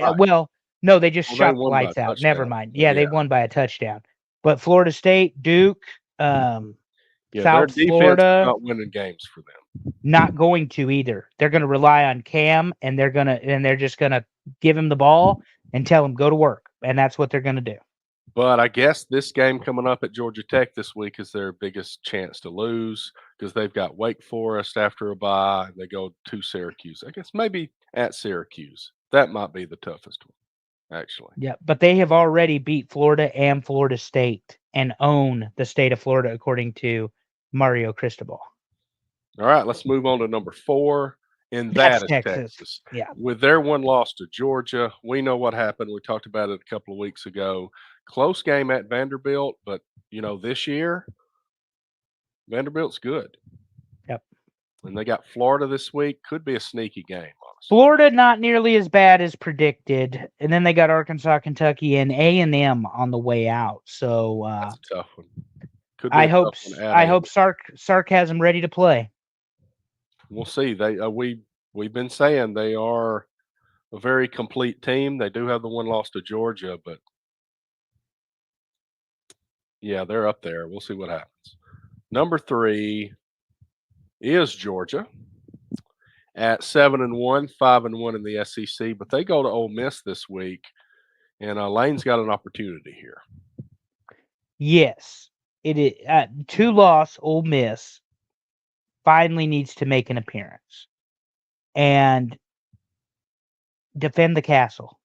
no, they just shot the lights out. Never mind. Yeah, they won by a touchdown. But Florida State, Duke, South Florida, not winning games for them. Not going to either. They're going to rely on Cam, and they're just going to give him the ball and tell him go to work, and that's what they're going to do. But I guess this game coming up at Georgia Tech this week is their biggest chance to lose, because they've got Wake Forest after a bye, and they go to Syracuse. I guess maybe at Syracuse. That might be the toughest one, actually. Yeah, but they have already beat Florida and Florida State and own the state of Florida, according to Mario Cristobal. All right, let's move on to number 4. And that is Texas. Yeah. With their one loss to Georgia, we know what happened. We talked about it a couple of weeks ago. Close game at Vanderbilt, but, this year, Vanderbilt's good. Yep. And they got Florida this week. Could be a sneaky game, honestly. Florida, not nearly as bad as predicted. And then they got Arkansas, Kentucky, and A&M on the way out. So that's a tough one. Could be a tough one at A&M. Sark has them ready to play. We'll see. We've been saying they are a very complete team. They do have the one loss to Georgia, but yeah, they're up there. We'll see what happens. Number 3 is Georgia at 7-1, 5-1 in the SEC, but they go to Ole Miss this week, and Lane's got an opportunity here. Yes, it is. 2-loss Ole Miss finally needs to make an appearance and defend the castle.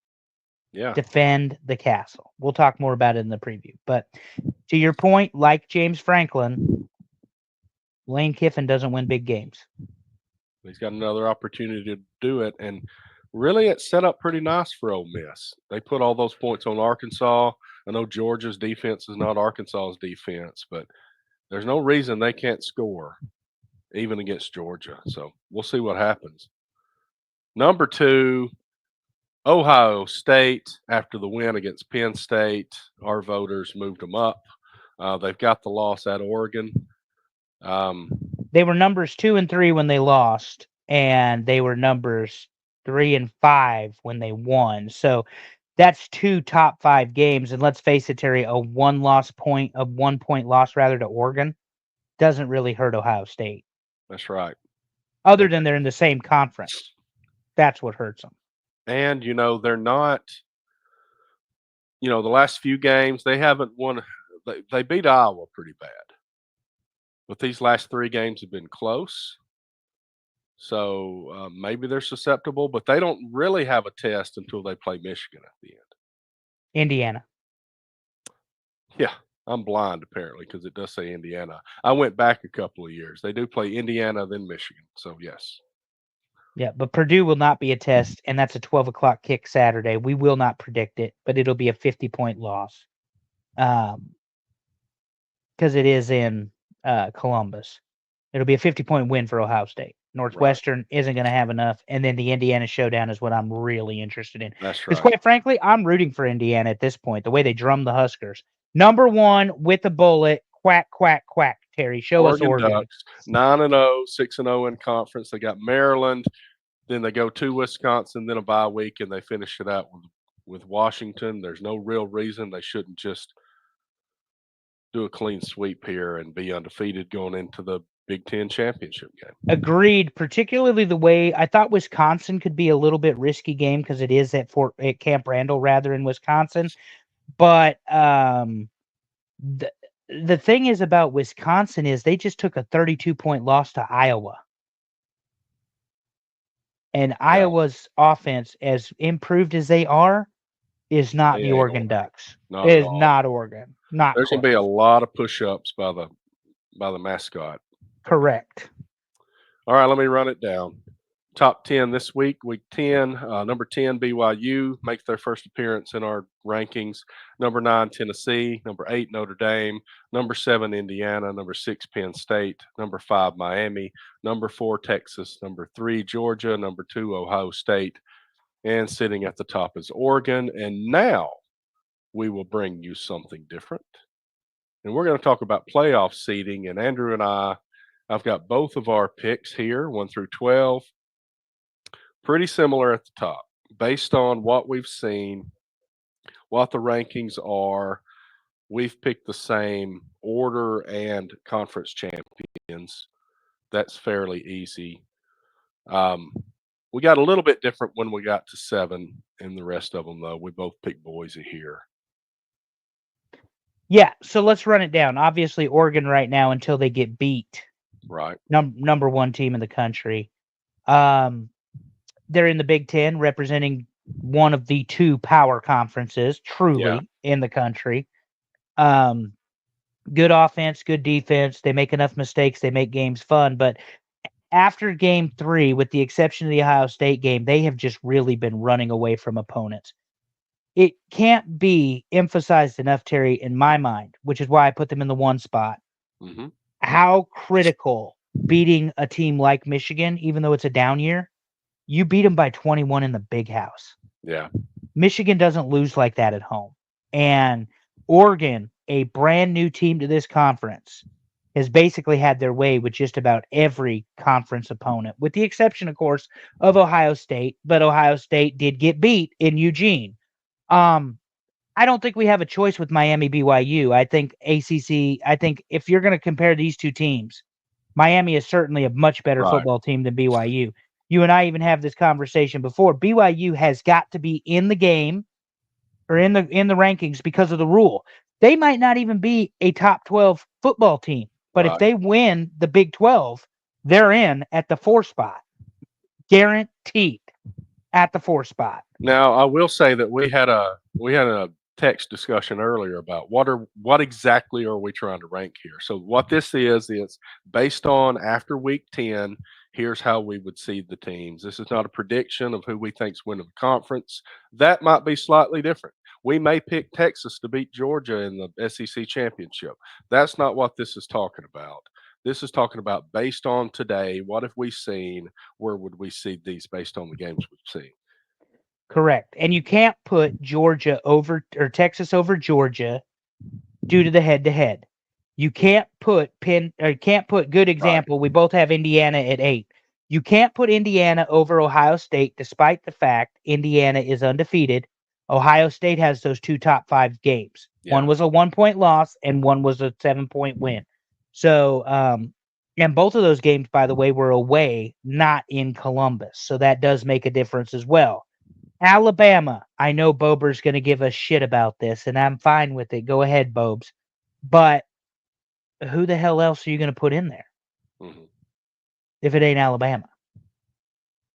Yeah, Defend the castle. We'll talk more about it in the preview. But to your point, like James Franklin, Lane Kiffin doesn't win big games. he's got another opportunity to do it, and really it's set up pretty nice for Ole Miss. They put all those points on Arkansas. I know Georgia's defense is not Arkansas's defense, but there's no reason they can't score even against Georgia. So we'll see what happens. Number 2, Ohio State, after the win against Penn State, our voters moved them up. They've got the loss at Oregon. They were numbers 2 and 3 when they lost, and they were numbers 3 and 5 when they won. So that's 2 top 5 games. And let's face it, Terry, a 1 point loss rather to Oregon doesn't really hurt Ohio State. That's right. Other than they're in the same conference. That's what hurts them. And, they're not, the last few games, they haven't won. They beat Iowa pretty bad. But these last 3 games have been close. So maybe they're susceptible, but they don't really have a test until they play Michigan at the end. Indiana. Yeah, I'm blind apparently because it does say Indiana. I went back a couple of years. They do play Indiana, then Michigan. So, yes. Yeah, but Purdue will not be a test, and that's a 12 o'clock kick Saturday. We will not predict it, but it'll be a 50-point loss. Because it is in Columbus. It'll be a 50-point win for Ohio State. Northwestern isn't going to have enough, and then the Indiana showdown is what I'm really interested in. That's right. Because quite frankly, I'm rooting for Indiana at this point, the way they drum the Huskers. Number 1 with a bullet, quack, quack, quack, Terry. Show us Oregon. Ducks, 9-0, 6-0 in conference. They got Maryland, then they go to Wisconsin, then a bye week, and they finish it out with Washington. There's no real reason they shouldn't just do a clean sweep here and be undefeated going into the Big Ten championship game. Agreed, particularly the way I thought Wisconsin could be a little bit risky game because it is at Camp Randall rather in Wisconsin. But the thing is about Wisconsin is they just took a 32-point loss to Iowa. And Iowa's offense, as improved as they are, is not the Oregon Ducks. It is not Oregon. There's going to be a lot of push-ups by the mascot. Correct. All right, let me run it down. Top 10 this week, week 10. Number 10, BYU makes their first appearance in our rankings. Number 9, Tennessee. Number 8, Notre Dame. Number 7, Indiana. Number 6, Penn State. Number 5, Miami. Number 4, Texas. Number 3, Georgia. Number 2, Ohio State. And sitting at the top is Oregon. And now we will bring you something different. And we're going to talk about playoff seeding. And Andrew and I've got both of our picks here, 1 through 12. Pretty similar at the top, based on what we've seen, what the rankings are. We've picked the same order and conference champions. That's fairly easy. We got a little bit different when we got to 7 and the rest of them, though. We both picked Boise here. Yeah, so let's run it down. Obviously, Oregon right now until they get beat. Right. Number 1 team in the country. They're in the Big Ten, representing one of the 2 power conferences, truly, in the country. Good offense, good defense. They make enough mistakes. They make games fun. But after game 3, with the exception of the Ohio State game, they have just really been running away from opponents. It can't be emphasized enough, Terry, in my mind, which is why I put them in the 1 spot. Mm-hmm. How critical beating a team like Michigan, even though it's a down year, you beat them by 21 in the big house. Yeah. Michigan doesn't lose like that at home. And Oregon a brand new team to this conference has basically had their way with just about every conference opponent, with the exception, of course, of Ohio State. But Ohio State did get beat in Eugene. Um, I don't think we have a choice with Miami BYU. I think ACC. I think if you're going to compare these two teams, Miami is certainly a much better Right. football team than BYU. You and I even have this conversation before. BYU has got to be in the game or in the rankings because of the rule. They might not even be a top 12 football team, but if Right. they win the Big 12, they're in at the 4 spot. Guaranteed at the 4 spot. Now, I will say that we had a text discussion earlier about what exactly are we trying to rank here. So what this is based on after week 10, here's how we would seed the teams. This is not a prediction of who we think's winning the conference. That might be slightly different. We may pick Texas to beat Georgia in the SEC championship. That's not what this is talking about. This is talking about based on today, what have we seen? Where would we seed these based on the games we've seen? Correct. And you can't put Georgia over or Texas over Georgia due to the head to head. You can't put good Right. example. We both have Indiana at 8. You can't put Indiana over Ohio State despite the fact Indiana is undefeated. Ohio State has those two top 5 games. One Yeah. was a 1-point loss and one was a 7-point win. So, and both of those games, by the way, were away, not in Columbus. So that does make a difference as well. Alabama, I know Bober's going to give us shit about this, and I'm fine with it. Go ahead, Bobes. But who the hell else are you going to put in there Mhm. if it ain't Alabama?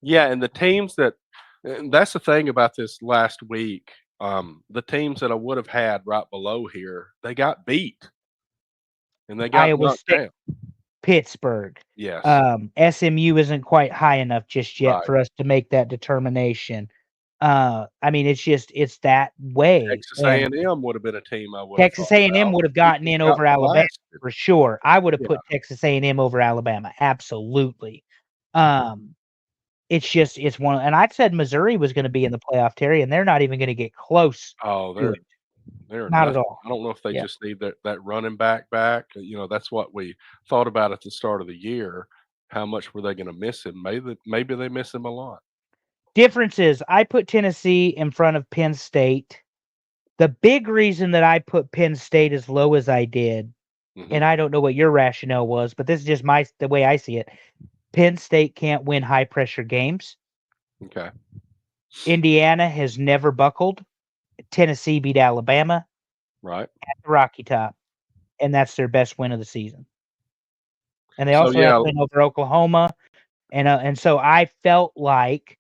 Yeah, and the teams and that's the thing about this last week. The teams that I would have had right below here, they got beat and they got Iowa knocked State, down. Pittsburgh. Yes, SMU isn't quite high enough just yet right. for us to make that determination. I mean, it's that way. Texas And A&M would have been a team I would have Texas thought A&M about. would have We gotten just in got over Alabama blasted. for sure. I would have Yeah, put Texas A&M over Alabama. Absolutely. Um, it's one, and I said Missouri was going to be in the playoff, Terry, and they're not even going to get close oh, to they're it. they're Not at nothing. all. I don't know if they Yeah. just need that running back. That's what we thought about at the start of the year. How much were they going to miss him? Maybe they miss him a lot. Difference is I put Tennessee in front of Penn State. The big reason that I put Penn State as low as I did, Hmm. and I don't know what your rationale was, but this is just the way I see it. Penn State can't win high pressure games. Okay, Indiana has never buckled. Tennessee beat Alabama right. at the Rocky Top, and that's their best win of the season. And they So also have yeah, to win over Oklahoma, and so I felt like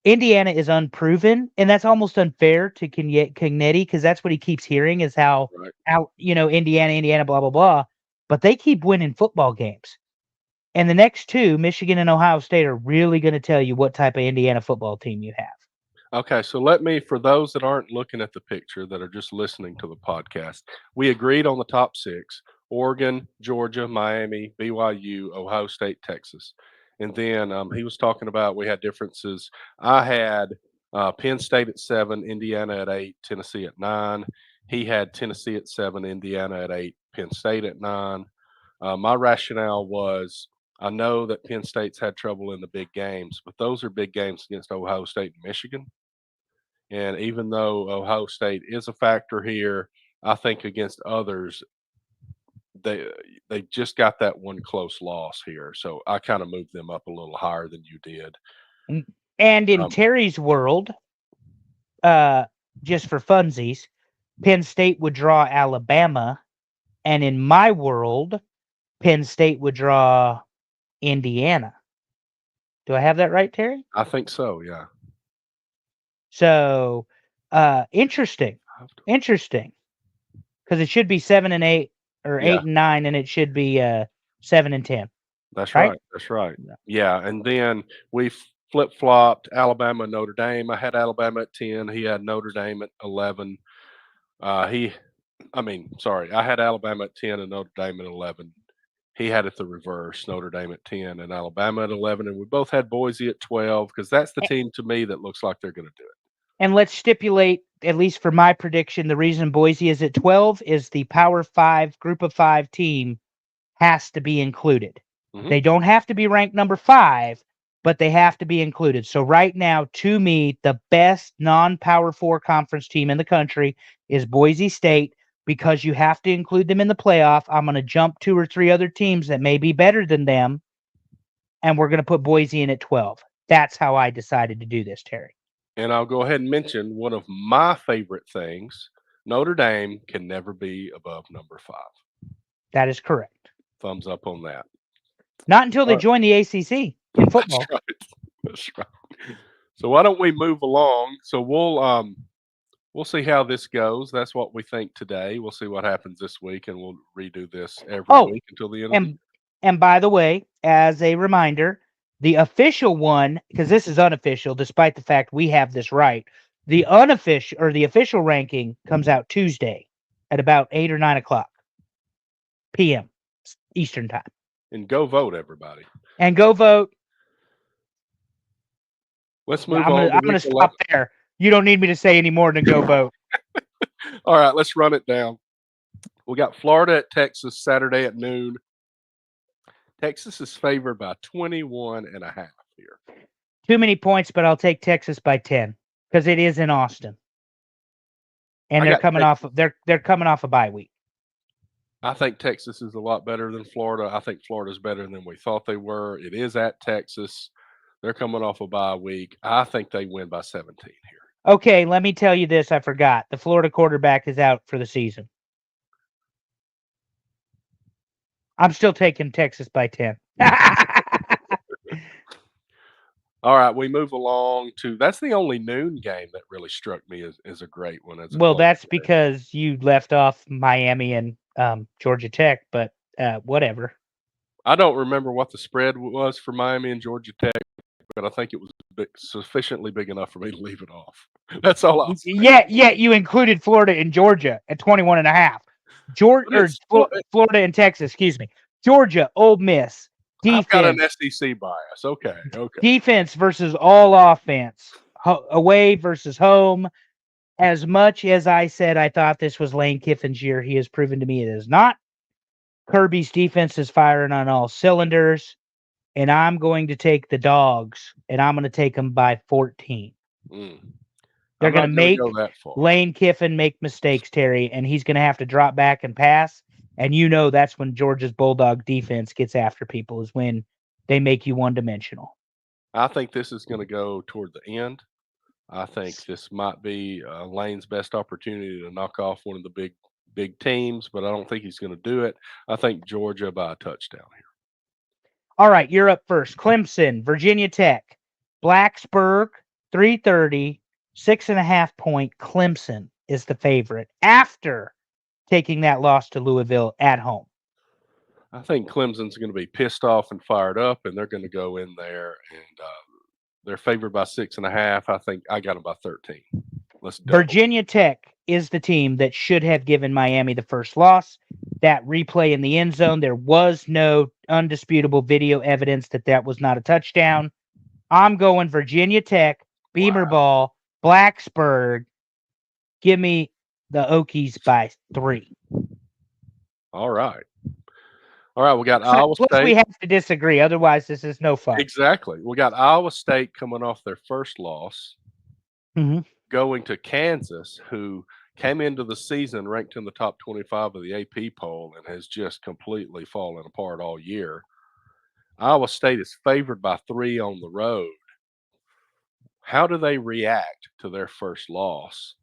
Indiana is unproven, and that's almost unfair to Cognetti because that's what he keeps hearing is how right. Indiana, blah blah blah. But they keep winning football games, and the next two, Michigan and Ohio State, are really going to tell you what type of Indiana football team you have. Okay, so let me, for those that aren't looking at the picture, that are just listening to the podcast, we agreed on the top 6: Oregon, Georgia, Miami, BYU, Ohio State, Texas. And then he was talking about we had differences. I had Penn State at 7, Indiana at 8, Tennessee at 9. He had Tennessee at 7, Indiana at 8, Penn State at 9. My rationale was I know that Penn State's had trouble in the big games, but those are big games against Ohio State and Michigan. And even though Ohio State is a factor here, I think against others, they they just got that one close loss here. So I kind of moved them up a little higher than you did. Mm, and in Um, Terry's world, uh, just for funsies, Penn State would draw Alabama, and in my world, Penn State would draw Indiana. Do I have that right, Terry? I think so. Yeah. So, interesting, interesting, because it should be 7 and 8 or Yeah. 8 and 9, and it should be 7 and 10, That's right? right. That's right. Yeah. Yeah. And then we flip flopped Alabama, Notre Dame. I had Alabama at 10. He had Notre Dame at 11. He I mean, sorry, I had Alabama at 10 and Notre Dame at 11. He had it the reverse, Notre Dame at 10 and Alabama at 11, and we both had Boise at 12 because that's the A- team to me that looks like they're going to do it. And let's stipulate, at least for my prediction, the reason Boise is at 12 is the Power 5 Group of 5 team has to be included. Mhm. They don't have to be ranked number 5, but they have to be included. So right now, to me, the best non-Power 4 conference team in the country is Boise State, because you have to include them in the playoff. I'm going to jump 2 or 3 other teams that may be better than them, and we're going to put Boise in at 12. That's how I decided to do this, Terry. And I'll go ahead and mention one of my favorite things. Notre Dame can never be above number 5. That is correct. Thumbs up on that. Not until they Uh, join the ACC in That's football. right. That's right. So why don't we move along? So we'll see how this goes. That's what we think today. We'll see what happens this week, and we'll redo this every Oh, week until the end of the year. and by the way, as a reminder, the official one, because this is unofficial, despite the fact we have this right, the unofficial or the official ranking comes out Tuesday at about 8 or 9 o'clock p.m. Eastern time. And go vote, everybody. And go vote. Let's move I'm on. gonna stop there. You don't need me to say any more than go vote. All right, let's run it down. We got Florida at Texas Saturday at noon. Texas is favored by 21.5 here. Too many points, but I'll take Texas by 10 because it is in Austin, and they're coming off a bye week. I think Texas is a lot better than Florida. I think Florida's better than we thought they were. It is at Texas. They're coming off a bye week. I think they win by 17 here. Okay, let me tell you this. I forgot. The Florida quarterback is out for the season. I'm still taking Texas by 10. All right, we move along to that's the only noon game that really struck me as a great one. Well, that's because you left off Miami and Georgia Tech, but whatever. I don't remember what the spread was for Miami and Georgia Tech, but I think it was sufficiently big enough for me to leave it off. That's all I'll say. Yeah, you included Florida and Georgia at 21.5. Florida and Texas, excuse me. Georgia, Ole Miss. Defense. I've got an SEC bias. Okay. Defense versus all offense. Away versus home. As much as I said I thought this was Lane Kiffin's year, he has proven to me it is not. Kirby's defense is firing on all cylinders, and I'm going to take the Dogs, and I'm going to take them by 14. They're going to make Lane Kiffin make mistakes, Terry, and he's going to have to drop back and pass. And that's when Georgia's Bulldog defense gets after people, is when they make you one-dimensional. I think this is going to go toward the end. I think this might be Lane's best opportunity to knock off one of the big teams, but I don't think he's going to do it. I think Georgia by a touchdown here. All right, you're up first. Clemson, Virginia Tech, Blacksburg, 3:30, 6.5 point. Clemson is the favorite after taking that loss to Louisville at home. I think Clemson's going to be pissed off and fired up, and they're going to go in there, and they're favored by 6.5. I think I got them by 13. Virginia Tech is the team that should have given Miami the first loss. That replay in the end zone, there was no undisputable video evidence that was not a touchdown. I'm going Virginia Tech, Beamer Ball, Blacksburg. Give me the Okies by 3. All right. We got Iowa State. We have to disagree. Otherwise, this is no fun. Exactly. We got Iowa State coming off their first loss, going to Kansas, who came into the season ranked in the top 25 of the AP poll and has just completely fallen apart all year. Iowa State is favored by 3 on the road. How do they react to their first loss?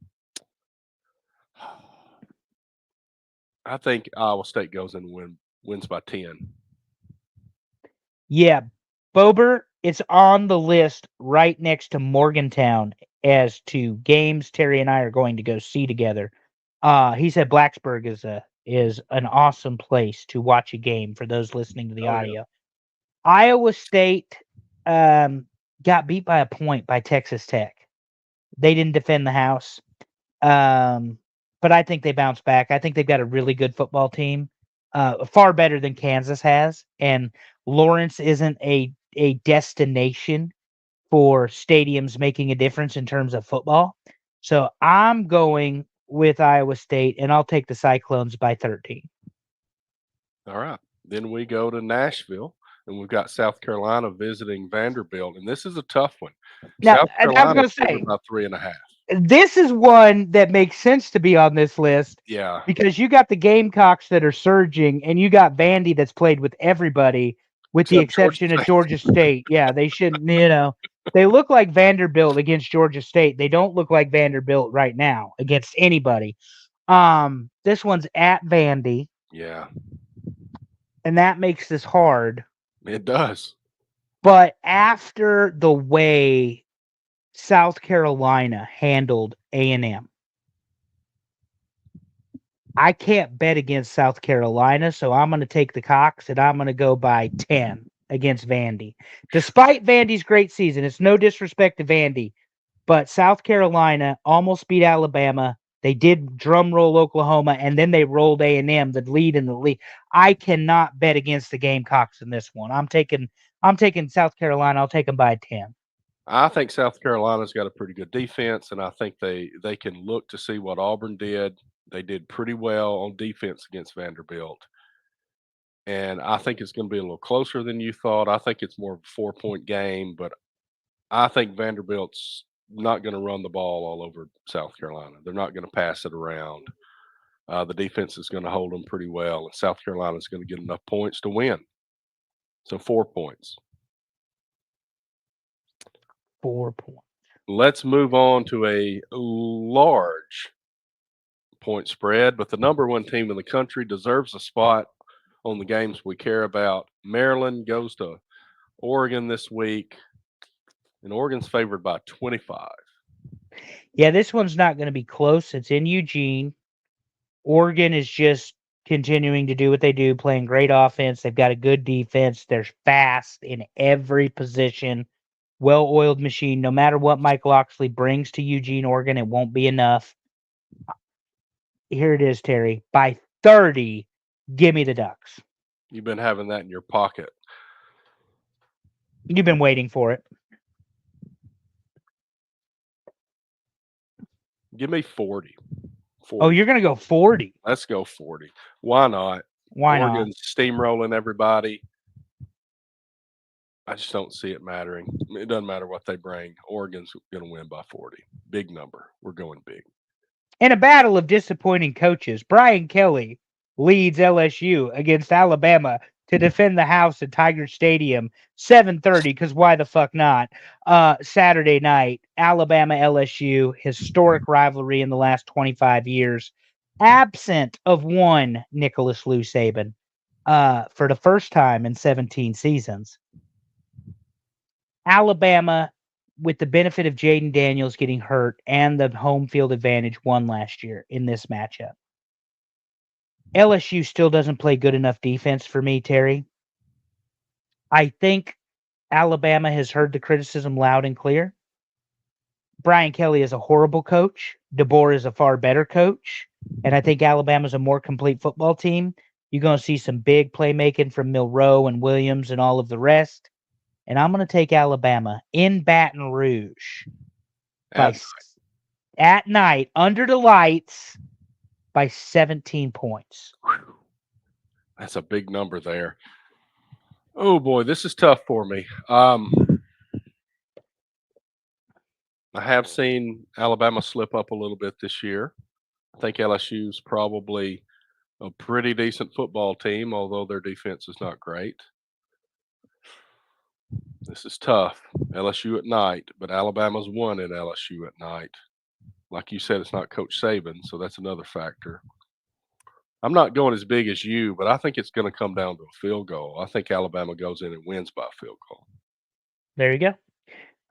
I think Iowa State goes in and wins by 10. Yeah, Bober, it's on the list right next to Morgantown as to games Terry and I are going to go see together. He said Blacksburg is an awesome place to watch a game for those listening to the audio. Yeah. Iowa State got beat by a point by Texas Tech. They didn't defend the house. But I think they bounce back. I think they've got a really good football team, far better than Kansas has. And Lawrence isn't a destination for stadiums making a difference in terms of football. So I'm going with Iowa State, and I'll take the Cyclones by 13. All right. Then we go to Nashville, and we've got South Carolina visiting Vanderbilt, and this is a tough one. Now, South and I was Carolina going to favored say, by 3.5. this is one that makes sense to be on this list Yeah, because you got the Gamecocks that are surging, and you got Vandy that's played with everybody, with the except Georgia exception of State. Georgia State. Yeah, they shouldn't, they look like Vanderbilt against Georgia State. They don't look like Vanderbilt right now against anybody. This one's at Vandy, Yeah, and that makes this hard. it does. But after the way South Carolina handled A&M, I can't bet against South Carolina, so I'm going to take the Cox, and I'm going to go by 10 against Vandy. Despite Vandy's great season, it's no disrespect to Vandy, but South Carolina almost beat Alabama. They did drum roll Oklahoma, and then they rolled A&M, the lead in the league. I cannot bet against the Gamecocks in this one. I'm taking South Carolina. I'll take them by 10. I think South Carolina's got a pretty good defense, and I think they can look to see what Auburn did. They did pretty well on defense against Vanderbilt, and I think it's going to be a little closer than you thought. I think it's more of a 4-point game, but I think Vanderbilt's not going to run the ball all over South Carolina. They're not going to pass it around. The defense is going to hold them pretty well, and South Carolina is going to get enough points to win. So 4 points. 4 points. Let's move on to a large point spread, but the number one team in the country deserves a spot on the games we care about. Maryland goes to Oregon this week, and Oregon's favored by 25. Yeah, this one's not going to be close. It's in Eugene. Oregon is just continuing to do what they do, playing great offense. They've got a good defense. They're fast in every position. Well-oiled machine. No matter what Mike Loxley brings to Eugene, Oregon, it won't be enough. Here it is, Terry. By 30, give me the Ducks. You've been having that in your pocket. You've been waiting for it. Give me 40. Oh, you're going to go 40. Let's go 40. Why not? Why not? Oregon's steamrolling everybody. I just don't see it mattering. It doesn't matter what they bring. Oregon's going to win by 40. Big number. We're going big. In a battle of disappointing coaches, Brian Kelly leads LSU against Alabama to defend the house at Tiger Stadium, 7:30, because why the fuck not? Saturday night, Alabama LSU, historic rivalry in the last 25 years, absent of one Nicholas Lou Saban for the first time in 17 seasons. Alabama, with the benefit of Jaden Daniels getting hurt and the home field advantage, won last year in this matchup. LSU still doesn't play good enough defense for me, Terry. I think Alabama has heard the criticism loud and clear. Brian Kelly is a horrible coach. DeBoer is a far better coach. And I think Alabama's a more complete football team. You're going to see some big playmaking from Milroe and Williams and all of the rest. And I'm going to take Alabama in Baton Rouge at night under the lights by 17 points. That's a big number there. Oh boy, this is tough for me. I have seen Alabama slip up a little bit this year. I think LSU's probably a pretty decent football team, although their defense is not great. This is tough. LSU at night, but Alabama's won at LSU at night. Like you said, it's not Coach Saban, so that's another factor. I'm not going as big as you, but I think it's going to come down to a field goal. I think Alabama goes in and wins by a field goal. There you go.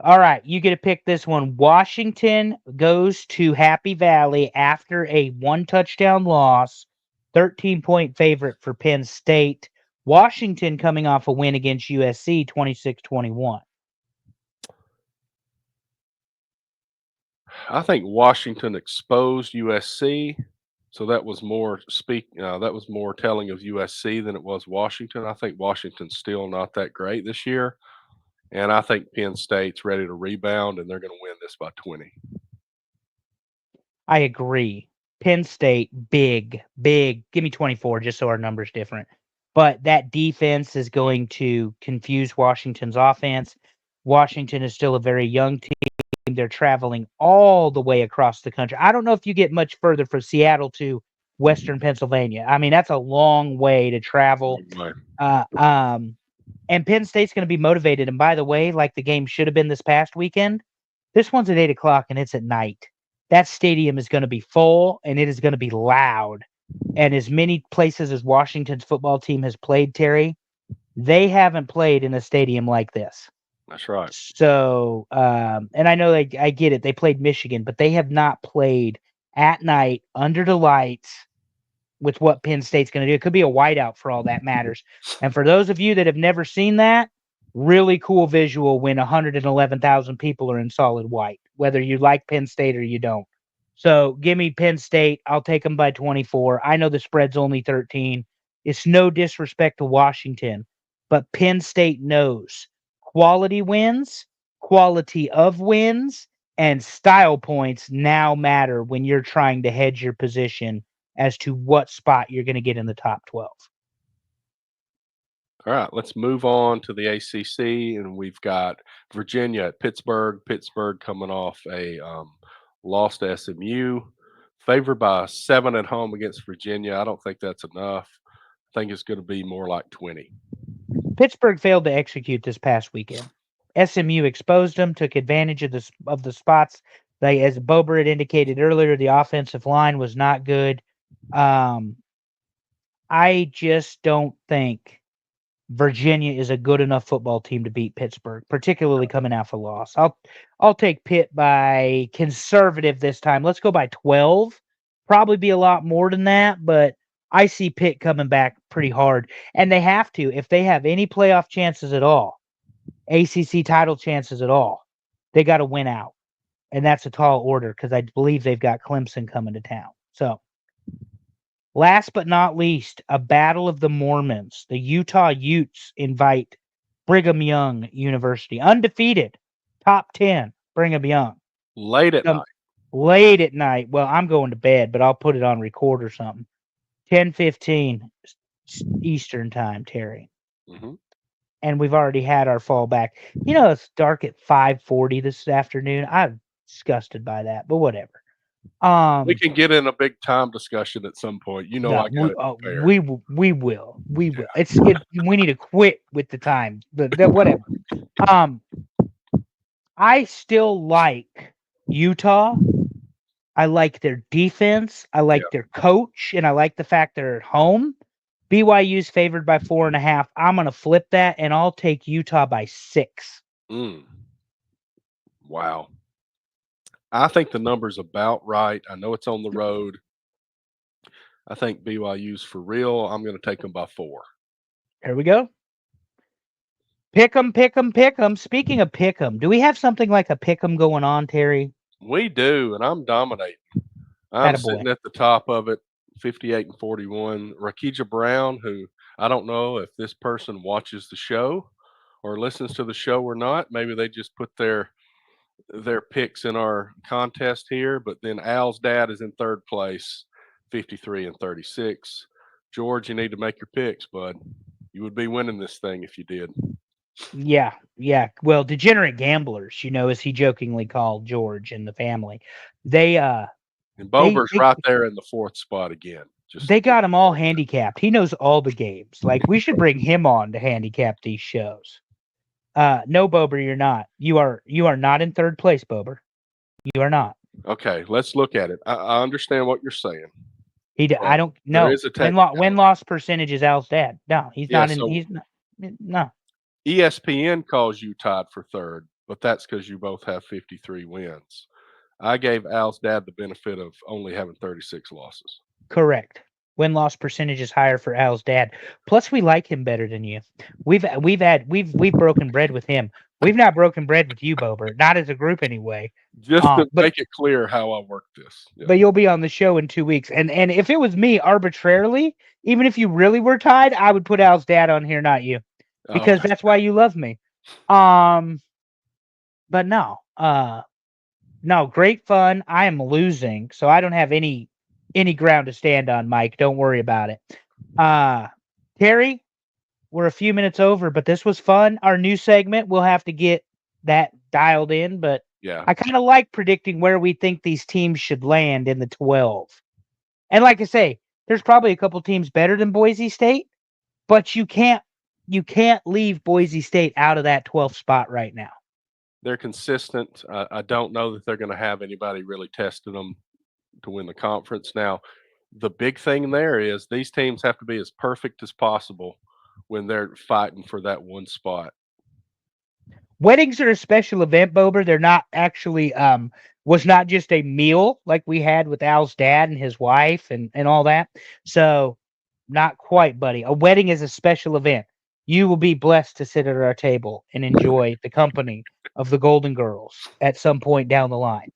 All right, you get to pick this one. Washington goes to Happy Valley after a one-touchdown loss, 13-point favorite for Penn State. Washington coming off a win against USC, 26-21. I think Washington exposed USC, so that was more telling of USC than it was Washington. I think Washington's still not that great this year. And I think Penn State's ready to rebound, and they're going to win this by 20. I agree. Penn State, big, big. Give me 24 just so our number's different. But that defense is going to confuse Washington's offense. Washington is still a very young team. They're traveling all the way across the country. I don't know if you get much further from Seattle to Western Pennsylvania. I mean, that's a long way to travel. Right. And Penn State's going to be motivated. And by the way, like the game should have been this past weekend, this one's at 8:00 and it's at night. That stadium is going to be full and it is going to be loud. And as many places as Washington's football team has played, Terry, they haven't played in a stadium like this. That's right. So, and I know I get it. They played Michigan, but they have not played at night under the lights with what Penn State's going to do. It could be a whiteout for all that matters. And for those of you that have never seen that, really cool visual when 111,000 people are in solid white, whether you like Penn State or you don't. So give me Penn State. I'll take them by 24. I know the spread's only 13. It's no disrespect to Washington, but Penn State knows quality wins, quality of wins, and style points now matter when you're trying to hedge your position as to what spot you're going to get in the top 12. All right, let's move on to the ACC, and we've got Virginia at Pittsburgh. Pittsburgh coming off a loss to SMU, favored by 7 at home against Virginia. I don't think that's enough. I think it's going to be more like 20. Pittsburgh failed to execute this past weekend. SMU exposed them, took advantage of the spots. They, as Bober had indicated earlier, the offensive line was not good. I just don't think Virginia is a good enough football team to beat Pittsburgh, particularly coming off a loss. I'll take Pitt by conservative this time. Let's go by 12. Probably be a lot more than that, but I see Pitt coming back pretty hard. And they have to, if they have any playoff chances at all, ACC title chances at all, they got to win out. And that's a tall order because I believe they've got Clemson coming to town. So, last but not least, a battle of the Mormons. The Utah Utes invite Brigham Young University, undefeated, top 10, Brigham Young. Late at night. Late at night. Well, I'm going to bed, but I'll put it on record or something. 10:15 Eastern time, Terry. Mm-hmm. And we've already had our fallback. You know, it's dark at 5:40 this afternoon. I'm disgusted by that, but whatever. We can get in a big time discussion at some point. You know, no, we will. We need to quit with the time. Whatever. I still like Utah. I like their defense. I like their coach, and I like the fact they're at home. BYU's favored by 4.5. I'm going to flip that, and I'll take Utah by 6. Wow. I think the number's about right. I know it's on the road. I think BYU's for real. I'm going to take them by 4. Here we go. Pick 'em, pick 'em, pick 'em. Speaking of pick 'em, do we have something like a pick 'em going on, Terry? We do, and I'm dominating. I'm sitting at the top of it, 58-41. Rakija Brown, who I don't know if this person watches the show or listens to the show or not. Maybe they just put their picks in our contest here, but then Al's dad is in third place, 53-36. George, you need to make your picks, bud. You would be winning this thing if you did. Yeah. Well, degenerate gamblers, as he jokingly called George and the family. And Bober's right there in the 4th spot again. They got him all handicapped. He knows all the games. Like, we should bring him on to handicap these shows. No, Bober, you're not. You are not in third place, Bober. You are not. Okay, let's look at it. I understand what you're saying. I don't know. Win-loss percentage is Al's dad. No, he's not in. So he's not. No. ESPN calls you tied for third, but that's because you both have 53 wins. I gave Al's dad the benefit of only having 36 losses. Correct. Win-loss percentage is higher for Al's dad. Plus, we like him better than you. We've broken bread with him. We've not broken bread with you, Bober. Not as a group, anyway. Just to make it clear how I work this. Yeah. But you'll be on the show in 2 weeks, and if it was me arbitrarily, even if you really were tied, I would put Al's dad on here, not you, because that's why you love me. But no, great fun. I am losing, so I don't have any ground to stand on, Mike. Don't worry about it. Terry, we're a few minutes over, but this was fun. Our new segment, we'll have to get that dialed in, but Yeah, I kind of like predicting where we think these teams should land in the 12. And like I say, there's probably a couple teams better than Boise State, but you can't leave Boise State out of that 12th spot right now. they're consistent. I don't know that they're going to have anybody really testing them to win the conference. Now, the big thing there is these teams have to be as perfect as possible when they're fighting for that one spot. Weddings are a special event, Bober. They're not actually was not just a meal like we had with Al's dad and his wife and all that. So not quite, buddy. A wedding is a special event. You will be blessed to sit at our table and enjoy the company of the Golden Girls at some point down the line.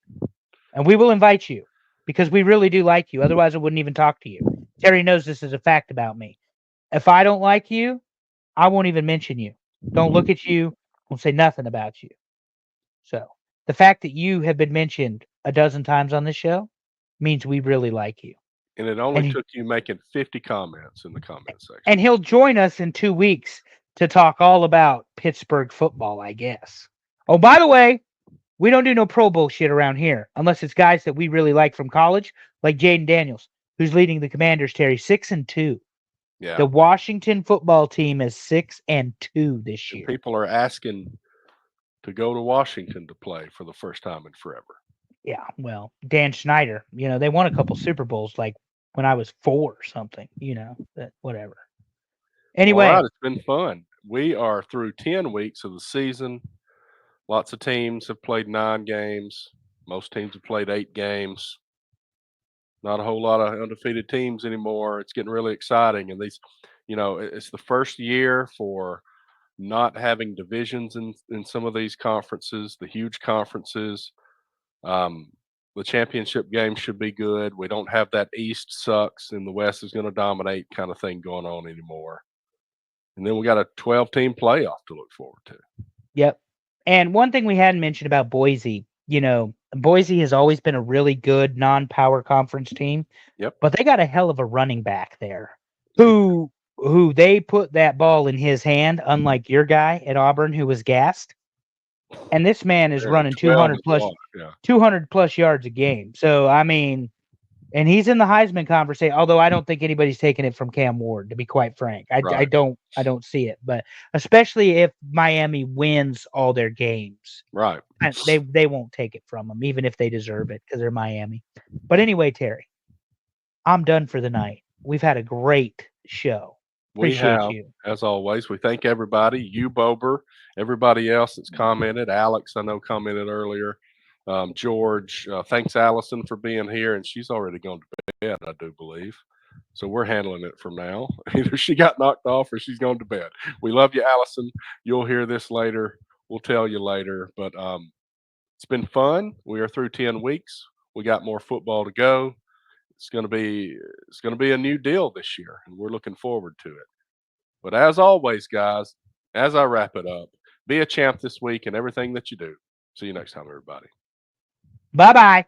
And we will invite you because we really do like you. Otherwise, I wouldn't even talk to you. Terry knows this is a fact about me. If I don't like you, I won't even mention you. Don't look at you. Won't say nothing about you. So the fact that you have been mentioned a dozen times on this show means we really like you. And it only And he, took you making 50 comments in the comment section. and he'll join us in 2 weeks to talk all about Pittsburgh football, I guess. Oh, by the way, we don't do no pro bullshit around here unless it's guys that we really like from college, like Jaden Daniels, who's leading the Commanders, Terry, 6-2. Yeah. The Washington football team is 6-2 this And year. people are asking to go to Washington to play for the first time in forever. Yeah, well, Dan Schneider, they won a couple Super Bowls like when I was 4 or something, that whatever. Well, all right, Anyway, it's been fun. We are through 10 weeks of the season. Lots of teams have played 9 games. Most teams have played 8 games. Not a whole lot of undefeated teams anymore. It's getting really exciting. And it's the first year for not having divisions in some of these conferences, the huge conferences. Um, the championship game should be good. We don't have that East sucks and the West is going to dominate kind of thing going on anymore. And then we got a 12-team playoff to look forward to. yep. And one thing we hadn't mentioned about Boise, Boise has always been a really good non-power conference team, Yep. but they got a hell of a running back there They who they put that ball in his hand, unlike your guy at Auburn who was gassed. And this man is Apparently running 12 200 is a plus lot. Yeah. 200 plus yards a game. So I mean, and he's in the Heisman conversation. Although I don't think anybody's taking it from Cam Ward, to be quite frank. I Right. don't see it. But especially if Miami wins all their games, Right. they won't take it from them, even if they deserve it because they're Miami. But anyway, Terry, I'm done for the night. We've had a great show. We Appreciate have, you. as always, we thank everybody, you, Bober, everybody else that's commented. Alex, I know, commented earlier. George, thanks, Allison, for being here. And she's already gone to bed, I do believe. So we're handling it from now. Either she got knocked off or she's gone to bed. We love you, Allison. You'll hear this later. We'll tell you later. But it's been fun. We are through 10 weeks. We got more football to go. It's going to be a new deal this year, and we're looking forward to it. But as always, guys, as I wrap it up, be a champ this week in everything that you do. See you next time, everybody. Bye bye.